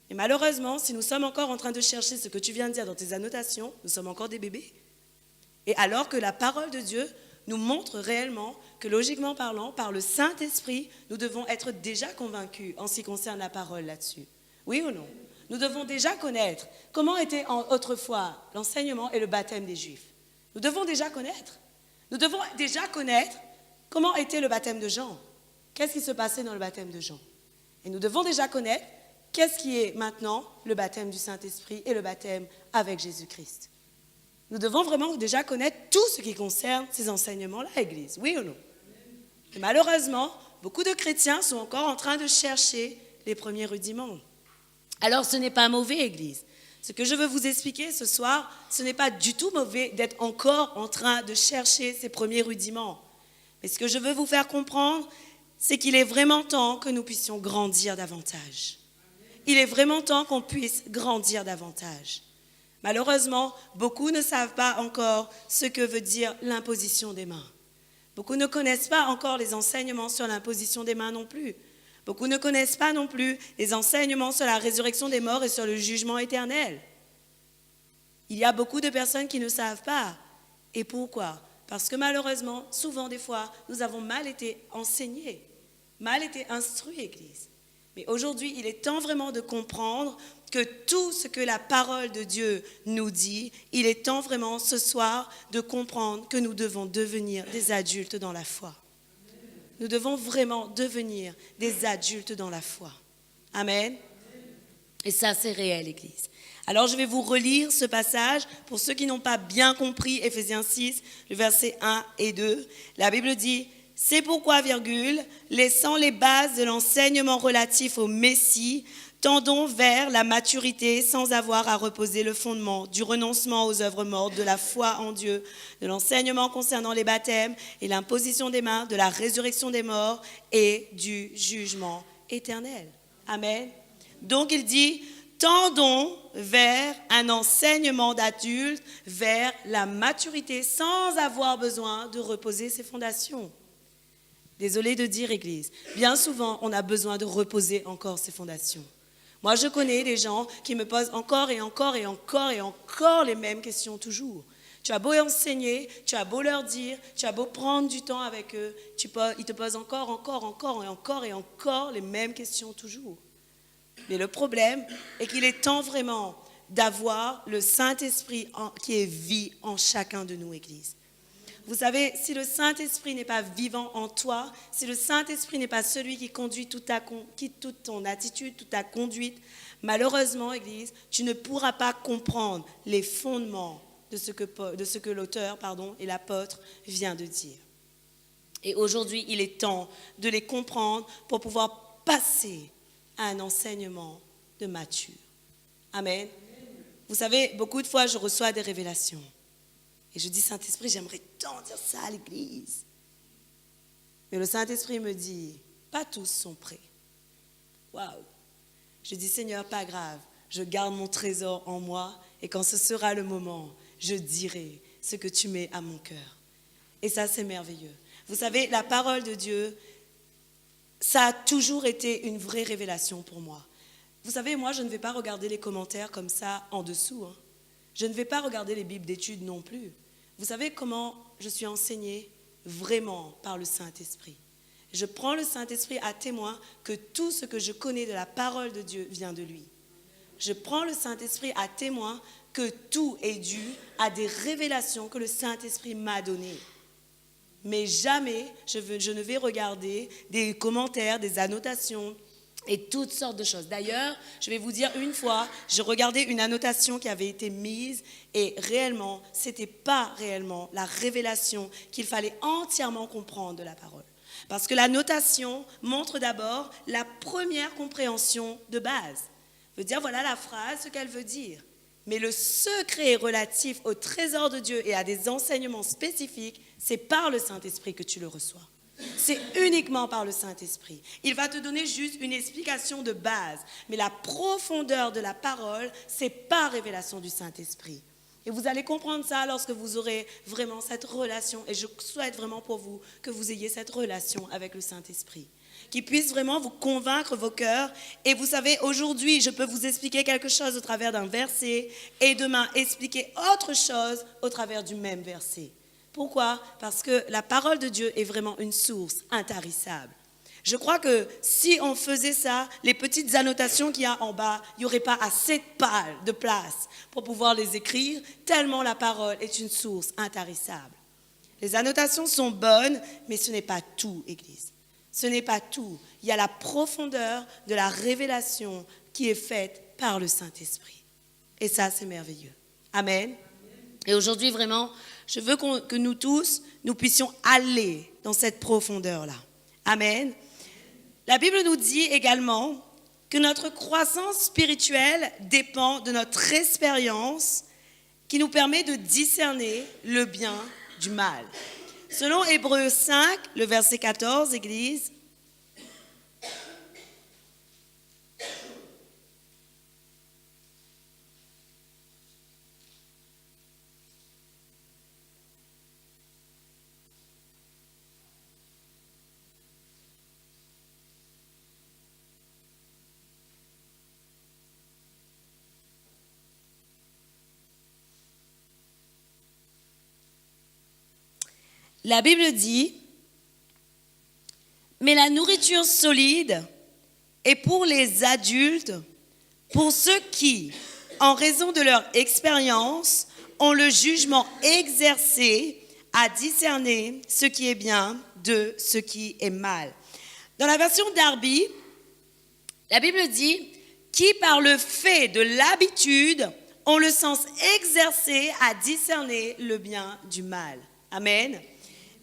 Et malheureusement, si nous sommes encore en train de chercher ce que tu viens de dire dans tes annotations, nous sommes encore des bébés. Et alors que la parole de Dieu nous montre réellement que, logiquement parlant, par le Saint-Esprit, nous devons être déjà convaincus en ce qui concerne la parole là-dessus. Oui ou non? Nous devons déjà connaître comment était autrefois l'enseignement et le baptême des Juifs. Nous devons déjà connaître. Nous devons déjà connaître comment était le baptême de Jean. Qu'est-ce qui se passait dans le baptême de Jean? Et nous devons déjà connaître qu'est-ce qui est maintenant le baptême du Saint-Esprit et le baptême avec Jésus-Christ. Nous devons vraiment déjà connaître tout ce qui concerne ces enseignements-là, Église, oui ou non? Et malheureusement, beaucoup de chrétiens sont encore en train de chercher les premiers rudiments. Alors ce n'est pas mauvais, Église. Ce que je veux vous expliquer ce soir, ce n'est pas du tout mauvais d'être encore en train de chercher ces premiers rudiments. Mais ce que je veux vous faire comprendre, c'est qu'il est vraiment temps que nous puissions grandir davantage. Il est vraiment temps qu'on puisse grandir davantage. Malheureusement, beaucoup ne savent pas encore ce que veut dire l'imposition des mains. Beaucoup ne connaissent pas encore les enseignements sur l'imposition des mains non plus. Beaucoup ne connaissent pas non plus les enseignements sur la résurrection des morts et sur le jugement éternel. Il y a beaucoup de personnes qui ne savent pas. Et pourquoi? Parce que malheureusement, souvent des fois, nous avons mal été enseignés, mal été instruits, Église. Mais aujourd'hui, il est temps vraiment de comprendre que tout ce que la parole de Dieu nous dit, il est temps vraiment ce soir de comprendre que nous devons devenir des adultes dans la foi. Nous devons vraiment devenir des adultes dans la foi. Amen. Et ça, c'est réel, Église. Alors, je vais vous relire ce passage. Pour ceux qui n'ont pas bien compris, Éphésiens 6, le verset 1 et 2, la Bible dit... C'est pourquoi, laissant les bases de l'enseignement relatif au Messie, tendons vers la maturité sans avoir à reposer le fondement du renoncement aux œuvres mortes, de la foi en Dieu, de l'enseignement concernant les baptêmes et l'imposition des mains, de la résurrection des morts et du jugement éternel. Amen. Donc il dit, tendons vers un enseignement d'adulte, vers la maturité sans avoir besoin de reposer ses fondations. Désolée de dire, Église, bien souvent, on a besoin de reposer encore ses fondations. Moi, je connais des gens qui me posent encore et encore et encore et encore les mêmes questions toujours. Tu as beau enseigner, tu as beau leur dire, tu as beau prendre du temps avec eux, ils te posent encore les mêmes questions toujours. Mais le problème est qu'il est temps vraiment d'avoir le Saint-Esprit qui est vie en chacun de nous, Église. Vous savez, si le Saint-Esprit n'est pas vivant en toi, si le Saint-Esprit n'est pas celui qui conduit toute ton attitude, toute ta conduite, malheureusement, Église, tu ne pourras pas comprendre les fondements de ce que l'auteur et l'apôtre vient de dire. Et aujourd'hui, il est temps de les comprendre pour pouvoir passer à un enseignement de mature. Amen. Vous savez, beaucoup de fois, je reçois des révélations. Et je dis, Saint-Esprit, j'aimerais tant dire ça à l'église. Mais le Saint-Esprit me dit, pas tous sont prêts. Waouh! Je dis, Seigneur, pas grave, je garde mon trésor en moi et quand ce sera le moment, je dirai ce que tu mets à mon cœur. Et ça, c'est merveilleux. Vous savez, la parole de Dieu, ça a toujours été une vraie révélation pour moi. Vous savez, moi, je ne vais pas regarder les commentaires comme ça en dessous. Je ne vais pas regarder les bibles d'études non plus. Vous savez comment je suis enseignée? Vraiment par le Saint-Esprit. Je prends le Saint-Esprit à témoin que tout ce que je connais de la parole de Dieu vient de lui. Je prends le Saint-Esprit à témoin que tout est dû à des révélations que le Saint-Esprit m'a données. Mais jamais je ne vais regarder des commentaires, des annotations et toutes sortes de choses. D'ailleurs, je vais vous dire, une fois, je regardais une annotation qui avait été mise et réellement, ce n'était pas réellement la révélation qu'il fallait entièrement comprendre de la parole. Parce que la notation montre d'abord la première compréhension de base. Veut dire, voilà la phrase, ce qu'elle veut dire. Mais le secret relatif au trésor de Dieu et à des enseignements spécifiques, c'est par le Saint-Esprit que tu le reçois. C'est uniquement par le Saint-Esprit. Il va te donner juste une explication de base. Mais la profondeur de la parole, c'est par révélation du Saint-Esprit. Et vous allez comprendre ça lorsque vous aurez vraiment cette relation. Et je souhaite vraiment pour vous que vous ayez cette relation avec le Saint-Esprit. Qui puisse vraiment vous convaincre vos cœurs. Et vous savez, aujourd'hui, je peux vous expliquer quelque chose au travers d'un verset et demain expliquer autre chose au travers du même verset. Pourquoi? Parce que la parole de Dieu est vraiment une source intarissable. Je crois que si on faisait ça, les petites annotations qu'il y a en bas, il n'y aurait pas assez de place pour pouvoir les écrire, tellement la parole est une source intarissable. Les annotations sont bonnes, mais ce n'est pas tout, Église. Ce n'est pas tout. Il y a la profondeur de la révélation qui est faite par le Saint-Esprit. Et ça, c'est merveilleux. Amen. Et aujourd'hui, vraiment, je veux que nous tous, nous puissions aller dans cette profondeur-là. Amen. La Bible nous dit également que notre croissance spirituelle dépend de notre expérience qui nous permet de discerner le bien du mal. Selon Hébreux 5, le verset 14, Église, la Bible dit, mais la nourriture solide est pour les adultes, pour ceux qui, en raison de leur expérience, ont le jugement exercé à discerner ce qui est bien de ce qui est mal. Dans la version Darby, la Bible dit, qui par le fait de l'habitude ont le sens exercé à discerner le bien du mal. Amen.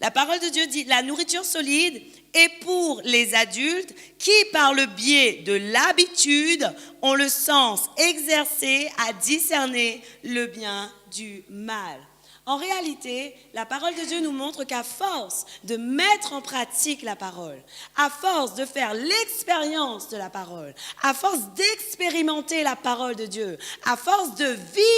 La parole de Dieu dit, la nourriture solide est pour les adultes qui, par le biais de l'habitude, ont le sens exercé à discerner le bien du mal. En réalité, la parole de Dieu nous montre qu'à force de mettre en pratique la parole, à force de faire l'expérience de la parole, à force d'expérimenter la parole de Dieu, à force de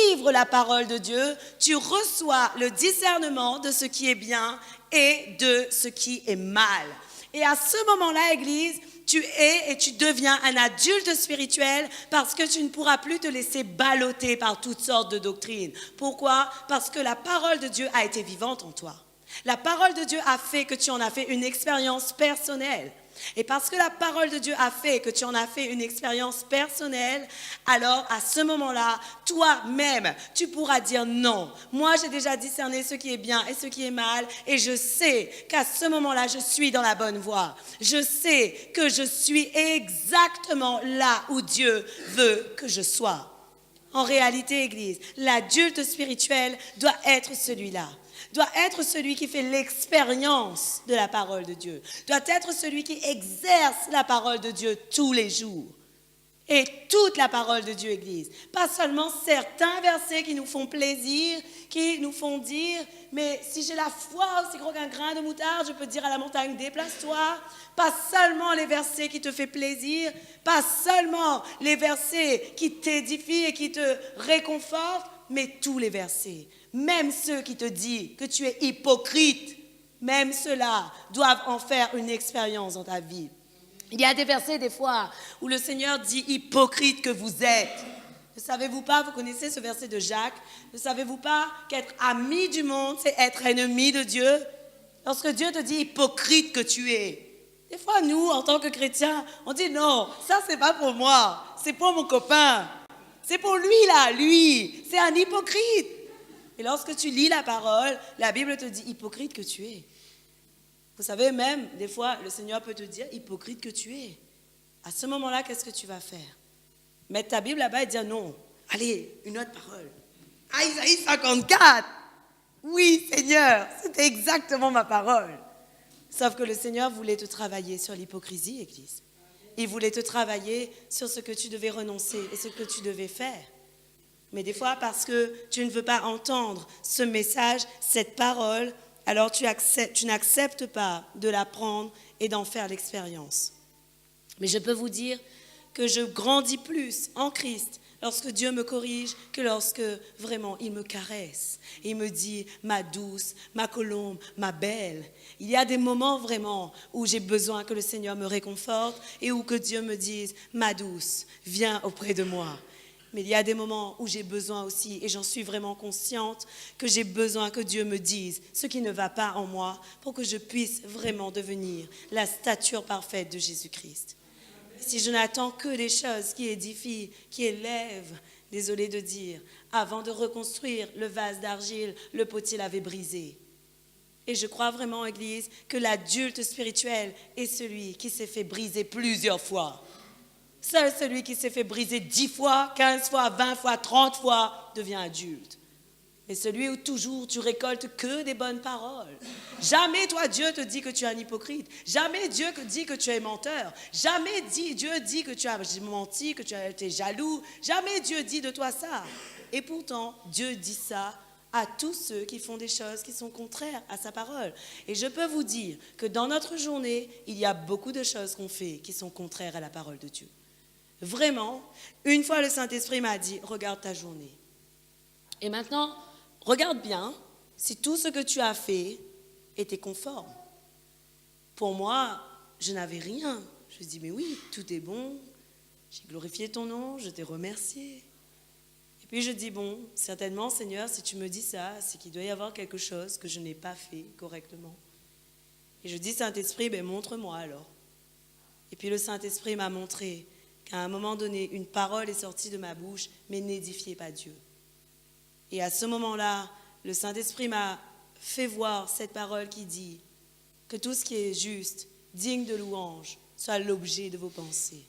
vivre la parole de Dieu, tu reçois le discernement de ce qui est bien et de ce qui est mal. Et à ce moment-là, Église, tu es et tu deviens un adulte spirituel parce que tu ne pourras plus te laisser balloter par toutes sortes de doctrines. Pourquoi? Parce que la parole de Dieu a été vivante en toi. La parole de Dieu a fait que tu en as fait une expérience personnelle. Et parce que la parole de Dieu a fait que tu en as fait une expérience personnelle, alors à ce moment-là, toi-même, tu pourras dire non. Moi, j'ai déjà discerné ce qui est bien et ce qui est mal et je sais qu'à ce moment-là, je suis dans la bonne voie. Je sais que je suis exactement là où Dieu veut que je sois. En réalité, Église, l'adulte spirituel doit être celui-là. Doit être celui qui fait l'expérience de la parole de Dieu. Doit être celui qui exerce la parole de Dieu tous les jours. Et toute la parole de Dieu, Église. Pas seulement certains versets qui nous font plaisir, qui nous font dire, mais si j'ai la foi aussi gros qu'un grain de moutarde, je peux dire à la montagne, déplace-toi. Pas seulement les versets qui te font plaisir, pas seulement les versets qui t'édifient et qui te réconfortent, mais tous les versets. Même ceux qui te disent que tu es hypocrite, même ceux-là doivent en faire une expérience dans ta vie. Il y a des versets des fois où le Seigneur dit « hypocrite que vous êtes ». Ne savez-vous pas, vous connaissez ce verset de Jacques, ne savez-vous pas qu'être ami du monde, c'est être ennemi de Dieu? Lorsque Dieu te dit « hypocrite que tu es », des fois nous, en tant que chrétiens, on dit « non, ça c'est pas pour moi, c'est pour mon copain, c'est pour lui là, lui, c'est un hypocrite ». Et lorsque tu lis la parole, la Bible te dit « hypocrite que tu es ». Vous savez, même, des fois, le Seigneur peut te dire « hypocrite que tu es ». À ce moment-là, qu'est-ce que tu vas faire? Mettre ta Bible là-bas et dire « non, allez, une autre parole ». Ah, Isaïe 54. Oui, Seigneur, c'était exactement ma parole. Sauf que le Seigneur voulait te travailler sur l'hypocrisie, Église. Il voulait te travailler sur ce que tu devais renoncer et ce que tu devais faire. Mais des fois, parce que tu ne veux pas entendre ce message, cette parole, alors tu n'acceptes pas de l'apprendre et d'en faire l'expérience. Mais je peux vous dire que je grandis plus en Christ lorsque Dieu me corrige que lorsque vraiment il me caresse. Il me dit « ma douce, ma colombe, ma belle ». Il y a des moments vraiment où j'ai besoin que le Seigneur me réconforte et où que Dieu me dise « ma douce, viens auprès de moi ». Mais il y a des moments où j'ai besoin aussi, et j'en suis vraiment consciente, que j'ai besoin que Dieu me dise ce qui ne va pas en moi pour que je puisse vraiment devenir la stature parfaite de Jésus-Christ. Si je n'attends que des choses qui édifient, qui élèvent, désolé de dire, avant de reconstruire le vase d'argile, le potier l'avait brisé. Et je crois vraiment, Église, que l'adulte spirituel est celui qui s'est fait briser plusieurs fois. Seul celui qui s'est fait briser 10 fois, 15 fois, 20 fois, 30 fois devient adulte. Et celui où toujours tu récoltes que des bonnes paroles. Jamais toi, Dieu te dit que tu es un hypocrite. Jamais Dieu te dit que tu es menteur. Jamais Dieu dit que tu as menti, que tu as été jaloux. Jamais Dieu dit de toi ça. Et pourtant, Dieu dit ça à tous ceux qui font des choses qui sont contraires à sa parole. Et je peux vous dire que dans notre journée, il y a beaucoup de choses qu'on fait qui sont contraires à la parole de Dieu. Vraiment, une fois le Saint-Esprit m'a dit, regarde ta journée. Et maintenant, regarde bien si tout ce que tu as fait était conforme. Pour moi, je n'avais rien. Je dis, mais oui, tout est bon. J'ai glorifié ton nom, je t'ai remercié. Et puis je dis, bon, certainement, Seigneur, si tu me dis ça, c'est qu'il doit y avoir quelque chose que je n'ai pas fait correctement. Et je dis, Saint-Esprit, ben montre-moi alors. Et puis le Saint-Esprit m'a montré qu'à un moment donné, une parole est sortie de ma bouche, mais n'édifiez pas Dieu. Et à ce moment-là, le Saint-Esprit m'a fait voir cette parole qui dit que tout ce qui est juste, digne de louange, soit l'objet de vos pensées.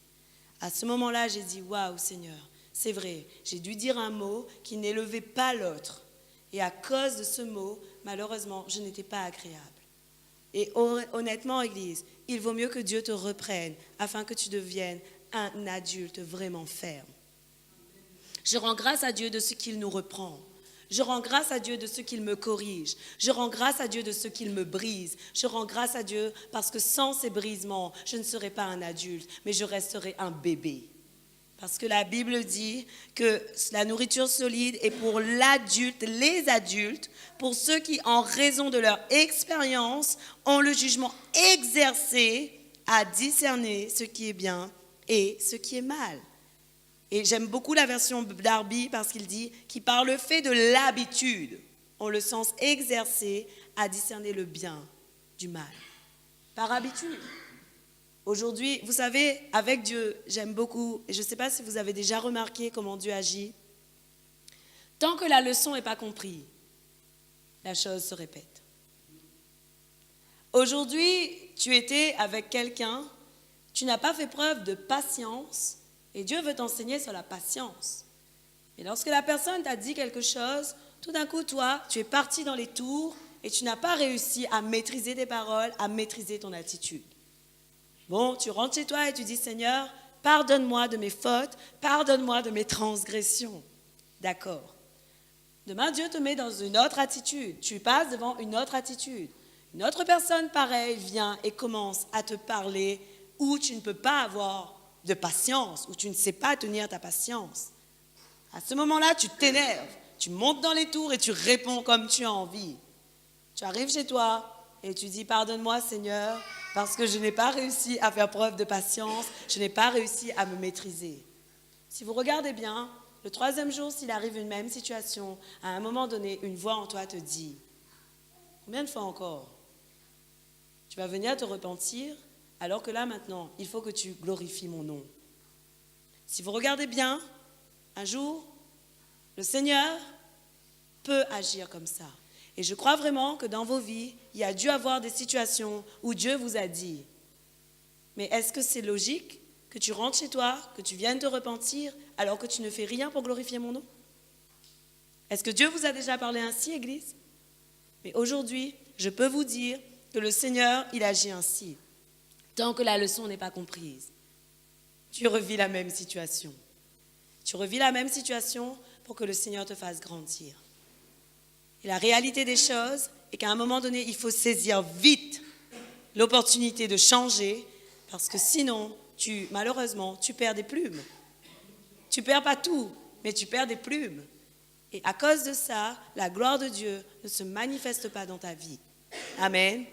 À ce moment-là, j'ai dit, waouh Seigneur, c'est vrai, j'ai dû dire un mot qui n'élevait pas l'autre. Et à cause de ce mot, malheureusement, je n'étais pas agréable. Et honnêtement, Église, il vaut mieux que Dieu te reprenne afin que tu deviennes un adulte vraiment ferme. Je rends grâce à Dieu de ce qu'il nous reprend. Je rends grâce à Dieu de ce qu'il me corrige. Je rends grâce à Dieu de ce qu'il me brise. Je rends grâce à Dieu parce que sans ces brisements, je ne serai pas un adulte, mais je resterai un bébé. Parce que la Bible dit que la nourriture solide est pour l'adulte, les adultes, pour ceux qui, en raison de leur expérience, ont le jugement exercé à discerner ce qui est bien et ce qui est mal. Et j'aime beaucoup la version Darby parce qu'il dit qu'il par le fait de l'habitude, ont le sens exercé à discerner le bien du mal. Par habitude. Aujourd'hui, vous savez, avec Dieu, j'aime beaucoup, et je ne sais pas si vous avez déjà remarqué comment Dieu agit. Tant que la leçon n'est pas comprise, la chose se répète. Aujourd'hui, tu étais avec quelqu'un, tu n'as pas fait preuve de patience, et Dieu veut t'enseigner sur la patience. Et lorsque la personne t'a dit quelque chose, tout d'un coup, toi, tu es parti dans les tours et tu n'as pas réussi à maîtriser tes paroles, à maîtriser ton attitude. Bon, tu rentres chez toi et tu dis, Seigneur, pardonne-moi de mes fautes, pardonne-moi de mes transgressions. D'accord. Demain, Dieu te met dans une autre attitude. Tu passes devant une autre attitude. Une autre personne pareille vient et commence à te parler où tu ne peux pas avoir de patience, où tu ne sais pas tenir ta patience. À ce moment-là, tu t'énerves, tu montes dans les tours et tu réponds comme tu as envie. Tu arrives chez toi et tu dis, pardonne-moi Seigneur, parce que je n'ai pas réussi à faire preuve de patience, je n'ai pas réussi à me maîtriser. Si vous regardez bien, le troisième jour, s'il arrive une même situation, à un moment donné, une voix en toi te dit, combien de fois encore tu vas venir te repentir, alors que là maintenant, il faut que tu glorifies mon nom. Si vous regardez bien, un jour, le Seigneur peut agir comme ça. Et je crois vraiment que dans vos vies, il y a dû avoir des situations où Dieu vous a dit, mais est-ce que c'est logique que tu rentres chez toi, que tu viennes te repentir, alors que tu ne fais rien pour glorifier mon nom? Est-ce que Dieu vous a déjà parlé ainsi, Église? Mais aujourd'hui, je peux vous dire que le Seigneur, il agit ainsi. Tant que la leçon n'est pas comprise, tu revis la même situation. Tu revis la même situation pour que le Seigneur te fasse grandir. Et la réalité des choses est qu'à un moment donné, il faut saisir vite l'opportunité de changer, parce que sinon, malheureusement, tu perds des plumes. Tu ne perds pas tout, mais tu perds des plumes. Et à cause de ça, la gloire de Dieu ne se manifeste pas dans ta vie. Amen.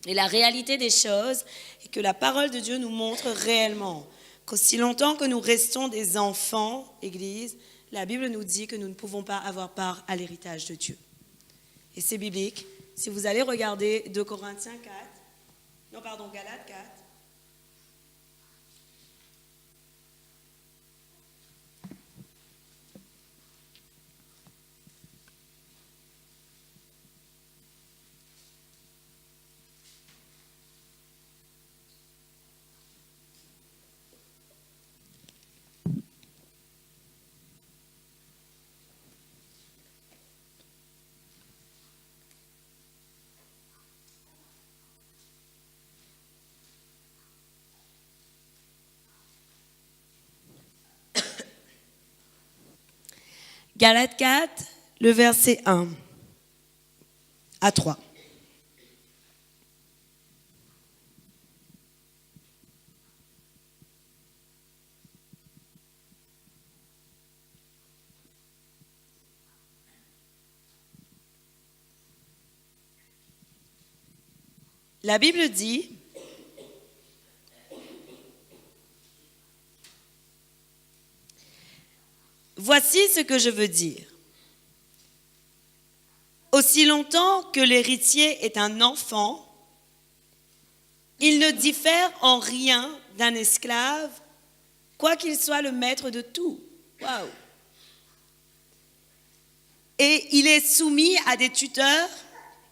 Et la réalité des choses est que la parole de Dieu nous montre réellement qu'aussi longtemps que nous restons des enfants, Église, la Bible nous dit que nous ne pouvons pas avoir part à l'héritage de Dieu. Et c'est biblique. Si vous allez regarder 2 Corinthiens 4, Galates 4, Galates 4, le verset 1 à 3. La Bible dit, voici ce que je veux dire. Aussi longtemps que l'héritier est un enfant, il ne diffère en rien d'un esclave, quoiqu'il soit le maître de tout. Waouh! Et il est soumis à des tuteurs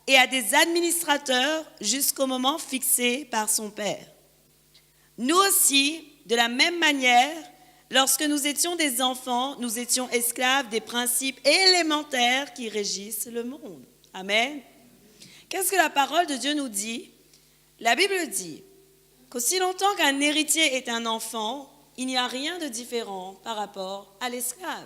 et à des administrateurs jusqu'au moment fixé par son père. Nous aussi, de la même manière, lorsque nous étions des enfants, nous étions esclaves des principes élémentaires qui régissent le monde. Amen. Qu'est-ce que la parole de Dieu nous dit? La Bible dit qu'aussi longtemps qu'un héritier est un enfant, il n'y a rien de différent par rapport à l'esclave.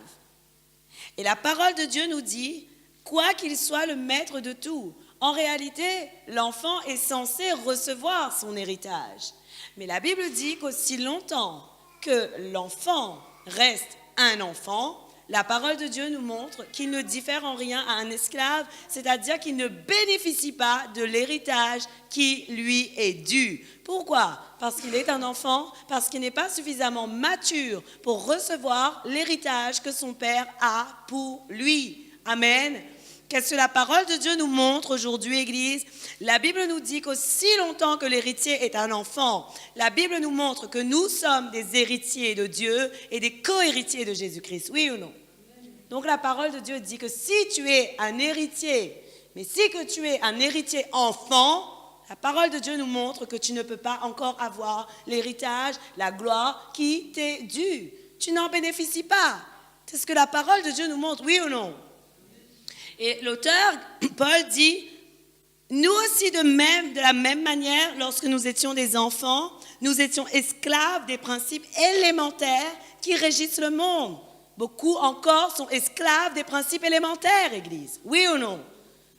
Et la parole de Dieu nous dit, quoi qu'il soit le maître de tout, en réalité, l'enfant est censé recevoir son héritage. Mais la Bible dit qu'aussi longtemps que l'enfant reste un enfant, la parole de Dieu nous montre qu'il ne diffère en rien à un esclave, c'est-à-dire qu'il ne bénéficie pas de l'héritage qui lui est dû. Pourquoi? Parce qu'il est un enfant, parce qu'il n'est pas suffisamment mature pour recevoir l'héritage que son père a pour lui. Amen. Qu'est-ce que la parole de Dieu nous montre aujourd'hui, Église? La Bible nous dit qu'aussi longtemps que l'héritier est un enfant, la Bible nous montre que nous sommes des héritiers de Dieu et des co-héritiers de Jésus-Christ. Oui ou non? Donc la parole de Dieu dit que si tu es un héritier, mais si que tu es un héritier enfant, la parole de Dieu nous montre que tu ne peux pas encore avoir l'héritage, la gloire qui t'est due. Tu n'en bénéficies pas. C'est ce que la parole de Dieu nous montre, oui ou non? Et l'auteur, Paul, dit, nous aussi de la même manière, lorsque nous étions des enfants, nous étions esclaves des principes élémentaires qui régissent le monde. Beaucoup encore sont esclaves des principes élémentaires, Église. Oui ou non?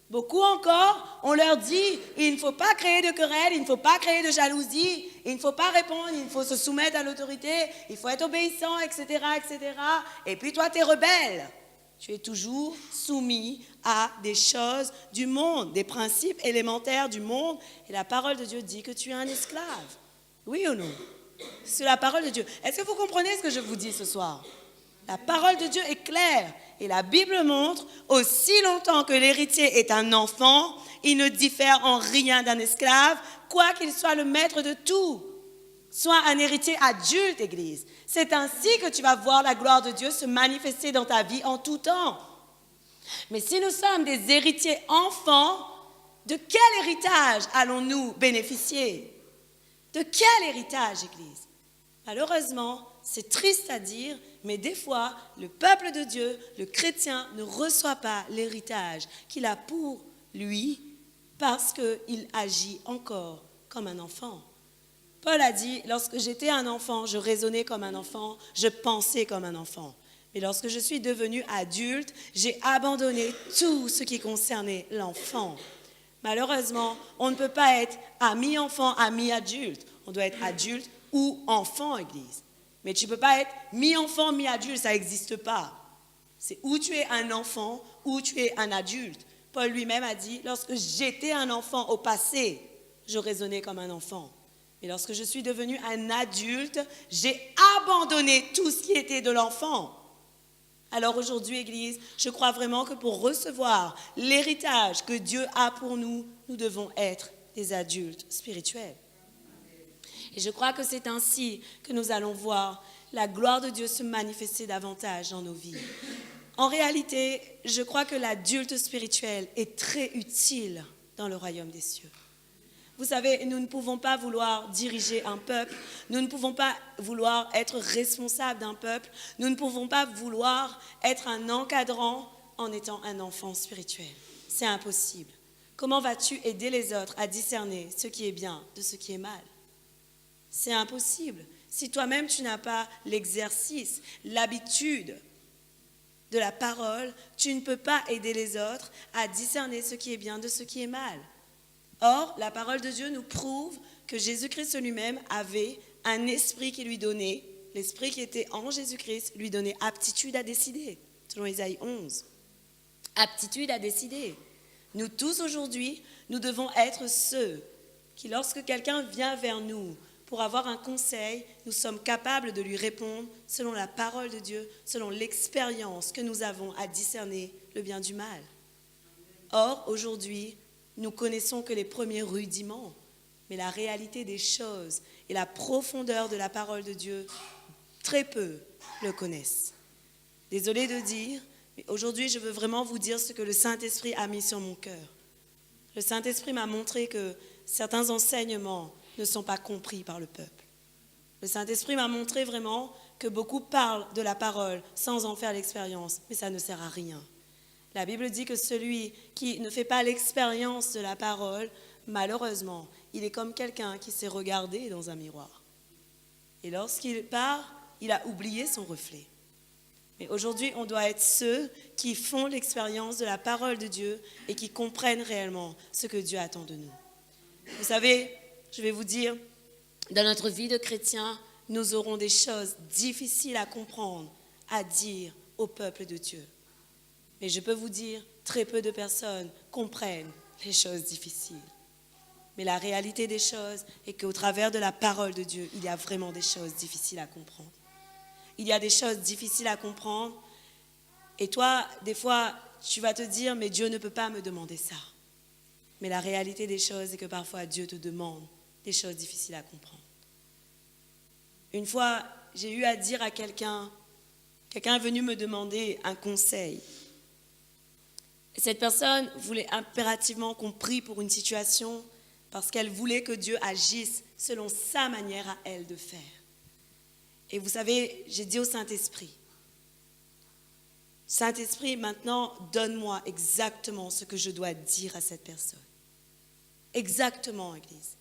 Beaucoup encore, on leur dit, il ne faut pas créer de querelles, il ne faut pas créer de jalousie, il ne faut pas répondre, il faut se soumettre à l'autorité, il faut être obéissant, etc., etc. Et puis toi, tu es rebelle. Tu es toujours soumis à des choses du monde, des principes élémentaires du monde. Et la parole de Dieu dit que tu es un esclave. Oui ou non? C'est la parole de Dieu. Est-ce que vous comprenez ce que je vous dis ce soir? La parole de Dieu est claire. Et la Bible montre, aussi longtemps que l'héritier est un enfant, il ne diffère en rien d'un esclave, quoi qu'il soit le maître de tout. Sois un héritier adulte, Église. C'est ainsi que tu vas voir la gloire de Dieu se manifester dans ta vie en tout temps. Mais si nous sommes des héritiers enfants, de quel héritage allons-nous bénéficier? De quel héritage, Église? Malheureusement, c'est triste à dire, mais des fois, le peuple de Dieu, le chrétien, ne reçoit pas l'héritage qu'il a pour lui parce qu'il agit encore comme un enfant. Paul a dit, lorsque j'étais un enfant, je raisonnais comme un enfant, je pensais comme un enfant. Mais lorsque je suis devenu adulte, j'ai abandonné tout ce qui concernait l'enfant. Malheureusement, on ne peut pas être à mi-enfant, à mi-adulte. On doit être adulte ou enfant, Église. Mais tu ne peux pas être mi-enfant, mi-adulte, ça n'existe pas. C'est où tu es un enfant, ou tu es un adulte. Paul lui-même a dit, lorsque j'étais un enfant au passé, je raisonnais comme un enfant. Mais lorsque je suis devenu un adulte, j'ai abandonné tout ce qui était de l'enfant. Alors aujourd'hui, Église, je crois vraiment que pour recevoir l'héritage que Dieu a pour nous, nous devons être des adultes spirituels. Et je crois que c'est ainsi que nous allons voir la gloire de Dieu se manifester davantage dans nos vies. En réalité, je crois que l'adulte spirituel est très utile dans le royaume des cieux. Vous savez, nous ne pouvons pas vouloir diriger un peuple, nous ne pouvons pas vouloir être responsables d'un peuple, nous ne pouvons pas vouloir être un encadrant en étant un enfant spirituel. C'est impossible. Comment vas-tu aider les autres à discerner ce qui est bien de ce qui est mal? C'est impossible. Si toi-même tu n'as pas l'exercice, l'habitude de la parole, tu ne peux pas aider les autres à discerner ce qui est bien de ce qui est mal. Or, la parole de Dieu nous prouve que Jésus-Christ lui-même avait un esprit qui lui donnait, l'esprit qui était en Jésus-Christ lui donnait aptitude à décider, selon Isaïe 11. Aptitude à décider. Nous tous aujourd'hui, nous devons être ceux qui, lorsque quelqu'un vient vers nous pour avoir un conseil, nous sommes capables de lui répondre selon la parole de Dieu, selon l'expérience que nous avons à discerner le bien du mal. Or, aujourd'hui, nous connaissons que les premiers rudiments, mais la réalité des choses et la profondeur de la parole de Dieu, très peu le connaissent. Désolée de dire, mais aujourd'hui je veux vraiment vous dire ce que le Saint-Esprit a mis sur mon cœur. Le Saint-Esprit m'a montré que certains enseignements ne sont pas compris par le peuple. Le Saint-Esprit m'a montré vraiment que beaucoup parlent de la parole sans en faire l'expérience, mais ça ne sert à rien. La Bible dit que celui qui ne fait pas l'expérience de la parole, malheureusement, il est comme quelqu'un qui s'est regardé dans un miroir. Et lorsqu'il part, il a oublié son reflet. Mais aujourd'hui, on doit être ceux qui font l'expérience de la parole de Dieu et qui comprennent réellement ce que Dieu attend de nous. Vous savez, je vais vous dire, dans notre vie de chrétien, nous aurons des choses difficiles à comprendre, à dire au peuple de Dieu. Mais je peux vous dire, très peu de personnes comprennent les choses difficiles. Mais la réalité des choses est qu'au travers de la parole de Dieu, il y a vraiment des choses difficiles à comprendre. Il y a des choses difficiles à comprendre. Et toi, des fois, tu vas te dire, mais Dieu ne peut pas me demander ça. Mais la réalité des choses est que parfois, Dieu te demande des choses difficiles à comprendre. Une fois, j'ai eu à dire à quelqu'un est venu me demander un conseil. Cette personne voulait impérativement qu'on prie pour une situation parce qu'elle voulait que Dieu agisse selon sa manière à elle de faire. Et vous savez, j'ai dit au Saint-Esprit, Saint-Esprit, maintenant, donne-moi exactement ce que je dois dire à cette personne. Exactement, Église.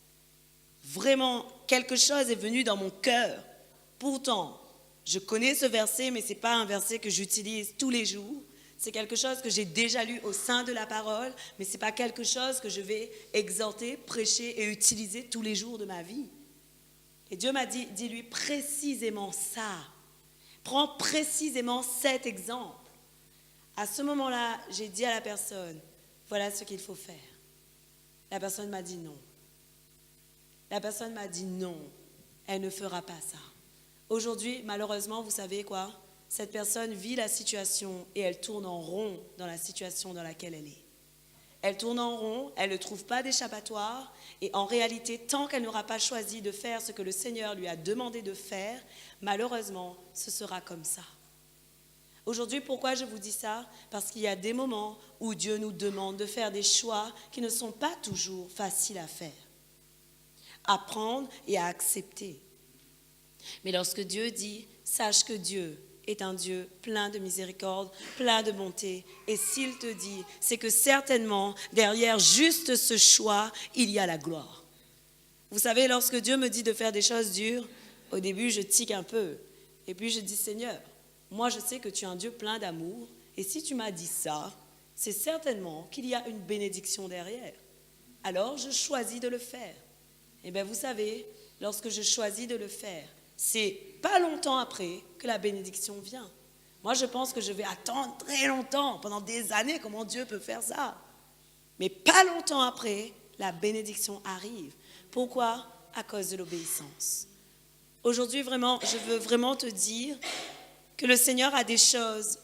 Vraiment, quelque chose est venu dans mon cœur. Pourtant, je connais ce verset, mais ce n'est pas un verset que j'utilise tous les jours. C'est quelque chose que j'ai déjà lu au sein de la parole, mais ce n'est pas quelque chose que je vais exhorter, prêcher et utiliser tous les jours de ma vie. Et Dieu m'a dit, dis-lui précisément ça. Prends précisément cet exemple. À ce moment-là, j'ai dit à la personne, voilà ce qu'il faut faire. La personne m'a dit non. La personne m'a dit non, elle ne fera pas ça. Aujourd'hui, malheureusement, vous savez quoi? Cette personne vit la situation et elle tourne en rond dans la situation dans laquelle elle est. Elle tourne en rond, elle ne trouve pas d'échappatoire et en réalité, tant qu'elle n'aura pas choisi de faire ce que le Seigneur lui a demandé de faire, malheureusement, ce sera comme ça. Aujourd'hui, pourquoi je vous dis ça? Parce qu'il y a des moments où Dieu nous demande de faire des choix qui ne sont pas toujours faciles à faire, à prendre et à accepter. Mais lorsque Dieu dit, sache que Dieu est un Dieu plein de miséricorde, plein de bonté. Et s'il te dit, c'est que certainement, derrière juste ce choix, il y a la gloire. Vous savez, lorsque Dieu me dit de faire des choses dures, au début, je tique un peu. Et puis je dis, Seigneur, moi je sais que tu es un Dieu plein d'amour. Et si tu m'as dit ça, c'est certainement qu'il y a une bénédiction derrière. Alors, je choisis de le faire. Et bien, vous savez, lorsque je choisis de le faire, c'est pas longtemps après que la bénédiction vient. Moi, je pense que je vais attendre très longtemps, pendant des années, comment Dieu peut faire ça. Mais pas longtemps après, la bénédiction arrive. Pourquoi? À cause de l'obéissance. Aujourd'hui, vraiment, je veux vraiment te dire que le Seigneur a des choses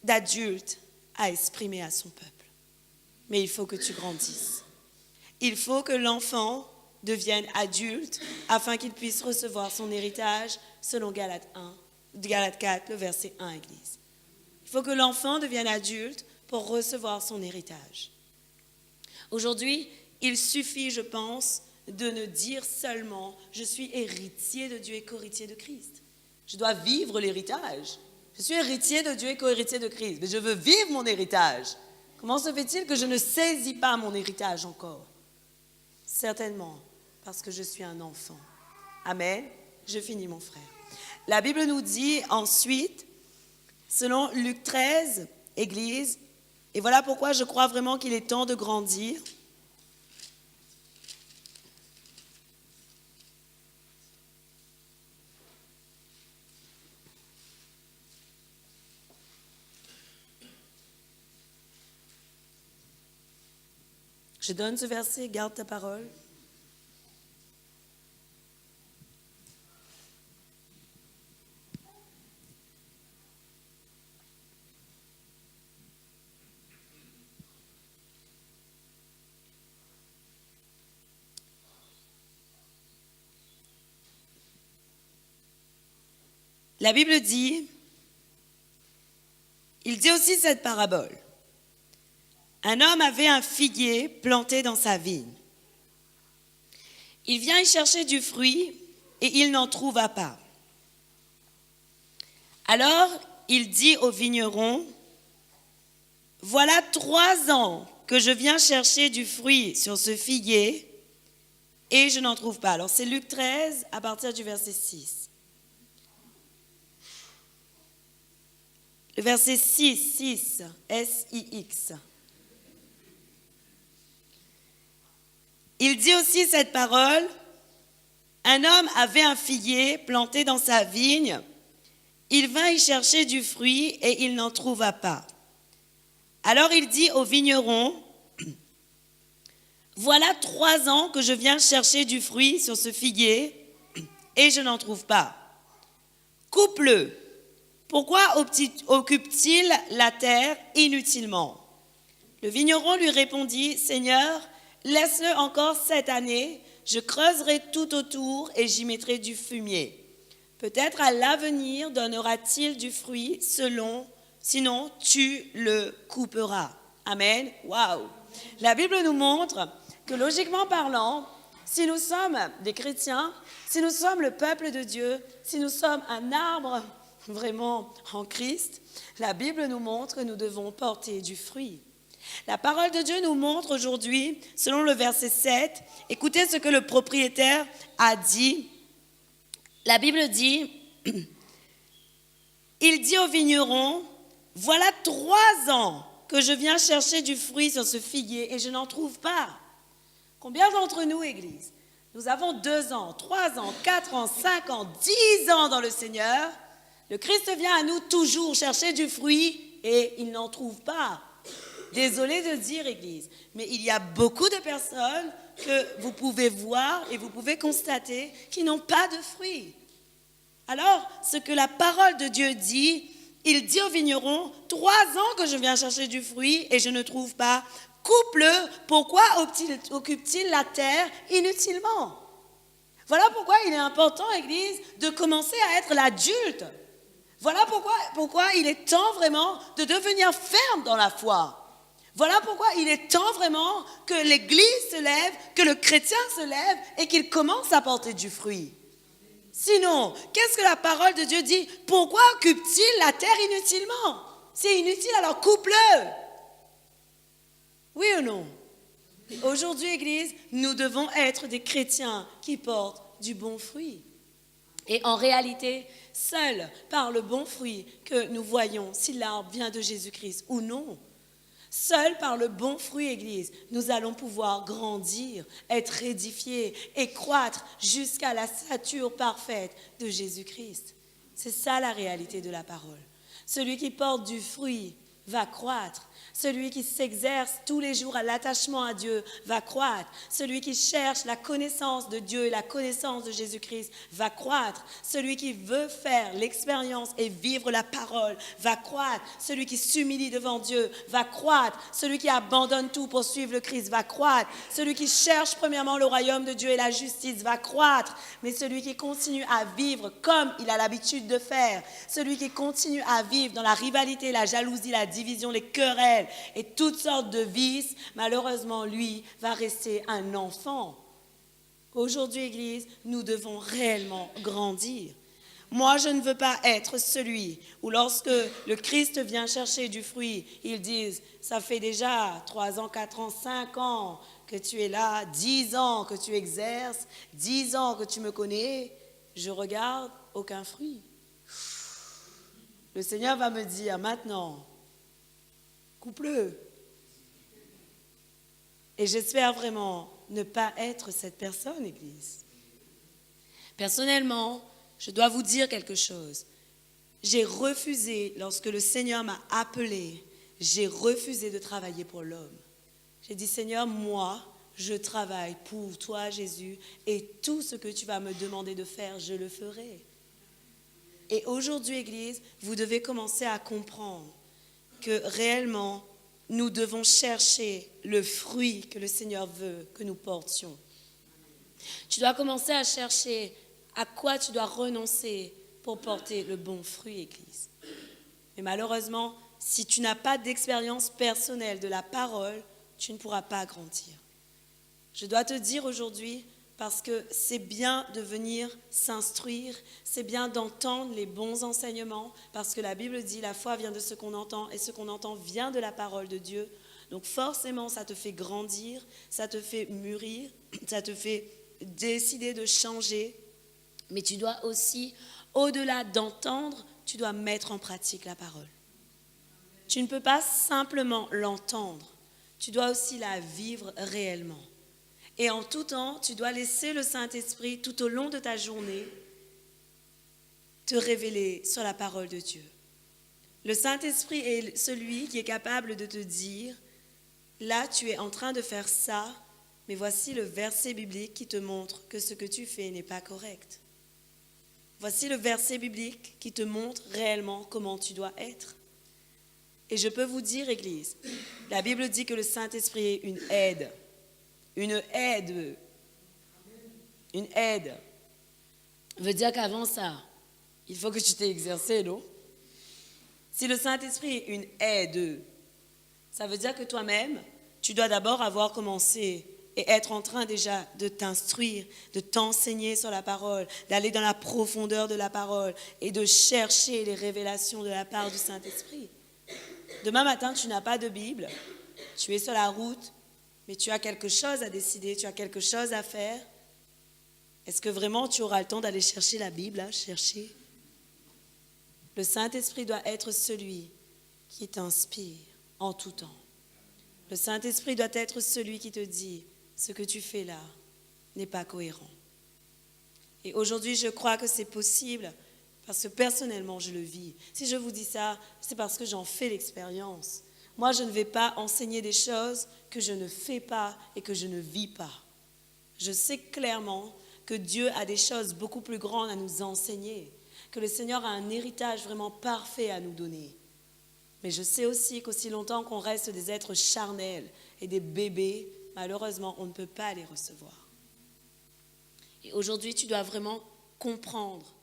d'adulte à exprimer à son peuple. Mais il faut que tu grandisses. Il faut que l'enfant devienne adulte afin qu'il puisse recevoir son héritage selon Galates 4, le verset 1, Église. Il faut que l'enfant devienne adulte pour recevoir son héritage. Aujourd'hui, il suffit, je pense, de ne dire seulement « Je suis héritier de Dieu et co-héritier de Christ ». Je dois vivre l'héritage. Je suis héritier de Dieu et co-héritier de Christ, mais je veux vivre mon héritage. Comment se fait-il que je ne saisis pas mon héritage encore? Certainement, parce que je suis un enfant. Amen. Je finis, mon frère. La Bible nous dit ensuite, selon Luc 13, Église, et voilà pourquoi je crois vraiment qu'il est temps de grandir. Je donne ce verset, garde ta parole. La Bible dit, il dit aussi cette parabole. Un homme avait un figuier planté dans sa vigne. Il vient y chercher du fruit et il n'en trouva pas. Alors il dit au vigneron, « Voilà 3 ans que je viens chercher du fruit sur ce figuier et je n'en trouve pas. » Alors c'est Luc 13 à partir du verset 6. Le verset 6, S-I-X. Il dit aussi cette parole, un homme avait un figuier planté dans sa vigne, il vint y chercher du fruit et il n'en trouva pas. Alors il dit au vigneron, voilà 3 ans que je viens chercher du fruit sur ce figuier et je n'en trouve pas. Coupe-le. Pourquoi occupe-t-il la terre inutilement? Le vigneron lui répondit, Seigneur, laisse-le encore cette année, je creuserai tout autour et j'y mettrai du fumier. Peut-être à l'avenir donnera-t-il du fruit sinon tu le couperas. Amen. Waouh. La Bible nous montre que logiquement parlant, si nous sommes des chrétiens, si nous sommes le peuple de Dieu, si nous sommes un arbre vraiment en Christ, la Bible nous montre que nous devons porter du fruit. La parole de Dieu nous montre aujourd'hui, selon le verset 7, écoutez ce que le propriétaire a dit. La Bible dit, il dit au vigneron, voilà 3 ans que je viens chercher du fruit sur ce figuier et je n'en trouve pas. Combien d'entre nous, Église, nous avons 2 ans, 3 ans, 4 ans, 5 ans, 10 ans dans le Seigneur. Le Christ vient à nous toujours chercher du fruit et ils n'en trouvent pas. Désolée de dire, Église, mais il y a beaucoup de personnes que vous pouvez voir et vous pouvez constater qui n'ont pas de fruits. Alors, ce que la parole de Dieu dit, il dit au vigneron, 3 ans que je viens chercher du fruit et je ne trouve pas. Coupe-le, pourquoi occupe-t-il la terre inutilement? Voilà pourquoi il est important, Église, de commencer à être l'adulte. Voilà pourquoi il est temps vraiment de devenir ferme dans la foi. Voilà pourquoi il est temps vraiment que l'Église se lève, que le chrétien se lève et qu'il commence à porter du fruit. Sinon, qu'est-ce que la parole de Dieu dit? Pourquoi occupe-t-il la terre inutilement? C'est inutile, alors coupe-le. Oui ou non? Aujourd'hui, Église, nous devons être des chrétiens qui portent du bon fruit. Et en réalité, seul par le bon fruit que nous voyons si l'arbre vient de Jésus-Christ ou non, seul par le bon fruit, Église, nous allons pouvoir grandir, être édifiés et croître jusqu'à la stature parfaite de Jésus-Christ. C'est ça la réalité de la parole. Celui qui porte du fruit va croître. Celui qui s'exerce tous les jours à l'attachement à Dieu va croître. Celui qui cherche la connaissance de Dieu et la connaissance de Jésus-Christ va croître. Celui qui veut faire l'expérience et vivre la parole va croître. Celui qui s'humilie devant Dieu va croître. Celui qui abandonne tout pour suivre le Christ va croître. Celui qui cherche premièrement le royaume de Dieu et la justice va croître. Mais celui qui continue à vivre comme il a l'habitude de faire, celui qui continue à vivre dans la rivalité, la jalousie, la division, les querelles, et toutes sortes de vices, malheureusement, lui va rester un enfant. Aujourd'hui, Église, nous devons réellement grandir. Moi, je ne veux pas être celui où lorsque le Christ vient chercher du fruit, ils disent, ça fait déjà 3 ans, 4 ans, 5 ans que tu es là, 10 ans que tu exerces, 10 ans que tu me connais, je regarde, aucun fruit. Le Seigneur va me dire maintenant, coupe-le. Et j'espère vraiment ne pas être cette personne, Église. Personnellement, je dois vous dire quelque chose. J'ai refusé, lorsque le Seigneur m'a appelé, j'ai refusé de travailler pour l'homme. J'ai dit, Seigneur, moi, je travaille pour toi, Jésus, et tout ce que tu vas me demander de faire, je le ferai. Et aujourd'hui, Église, vous devez commencer à comprendre que réellement, nous devons chercher le fruit que le Seigneur veut que nous portions. Tu dois commencer à chercher à quoi tu dois renoncer pour porter le bon fruit, Église. Mais malheureusement, si tu n'as pas d'expérience personnelle de la parole, tu ne pourras pas grandir. Je dois te dire aujourd'hui, parce que c'est bien de venir s'instruire, c'est bien d'entendre les bons enseignements, parce que la Bible dit la foi vient de ce qu'on entend et ce qu'on entend vient de la parole de Dieu. Donc forcément, ça te fait grandir, ça te fait mûrir, ça te fait décider de changer. Mais tu dois aussi, au-delà d'entendre, tu dois mettre en pratique la parole. Tu ne peux pas simplement l'entendre, tu dois aussi la vivre réellement. Et en tout temps, tu dois laisser le Saint-Esprit tout au long de ta journée te révéler sur la parole de Dieu. Le Saint-Esprit est celui qui est capable de te dire, là tu es en train de faire ça, mais voici le verset biblique qui te montre que ce que tu fais n'est pas correct. Voici le verset biblique qui te montre réellement comment tu dois être. Et je peux vous dire, Église, la Bible dit que le Saint-Esprit est une aide. Une aide. Une aide. Veut dire qu'avant ça, il faut que tu t'aies exercé, non? Si le Saint-Esprit est une aide, ça veut dire que toi-même, tu dois d'abord avoir commencé et être en train déjà de t'instruire, de t'enseigner sur la parole, d'aller dans la profondeur de la parole et de chercher les révélations de la part du Saint-Esprit. Demain matin, tu n'as pas de Bible, tu es sur la route, mais tu as quelque chose à décider, tu as quelque chose à faire. Est-ce que vraiment tu auras le temps d'aller chercher la Bible, là, chercher? Le Saint-Esprit doit être celui qui t'inspire en tout temps. Le Saint-Esprit doit être celui qui te dit, ce que tu fais là n'est pas cohérent. Et aujourd'hui, je crois que c'est possible Parce que personnellement, je le vis. Si je vous dis ça, c'est parce que j'en fais l'expérience. Moi, je ne vais pas enseigner des choses que je ne fais pas et que je ne vis pas. Je sais clairement que Dieu a des choses beaucoup plus grandes à nous enseigner, que le Seigneur a un héritage vraiment parfait à nous donner. Mais je sais aussi qu'aussi longtemps qu'on reste des êtres charnels et des bébés, malheureusement, on ne peut pas les recevoir. Et aujourd'hui, tu dois vraiment comprendre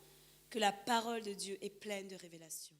que la parole de Dieu est pleine de révélations.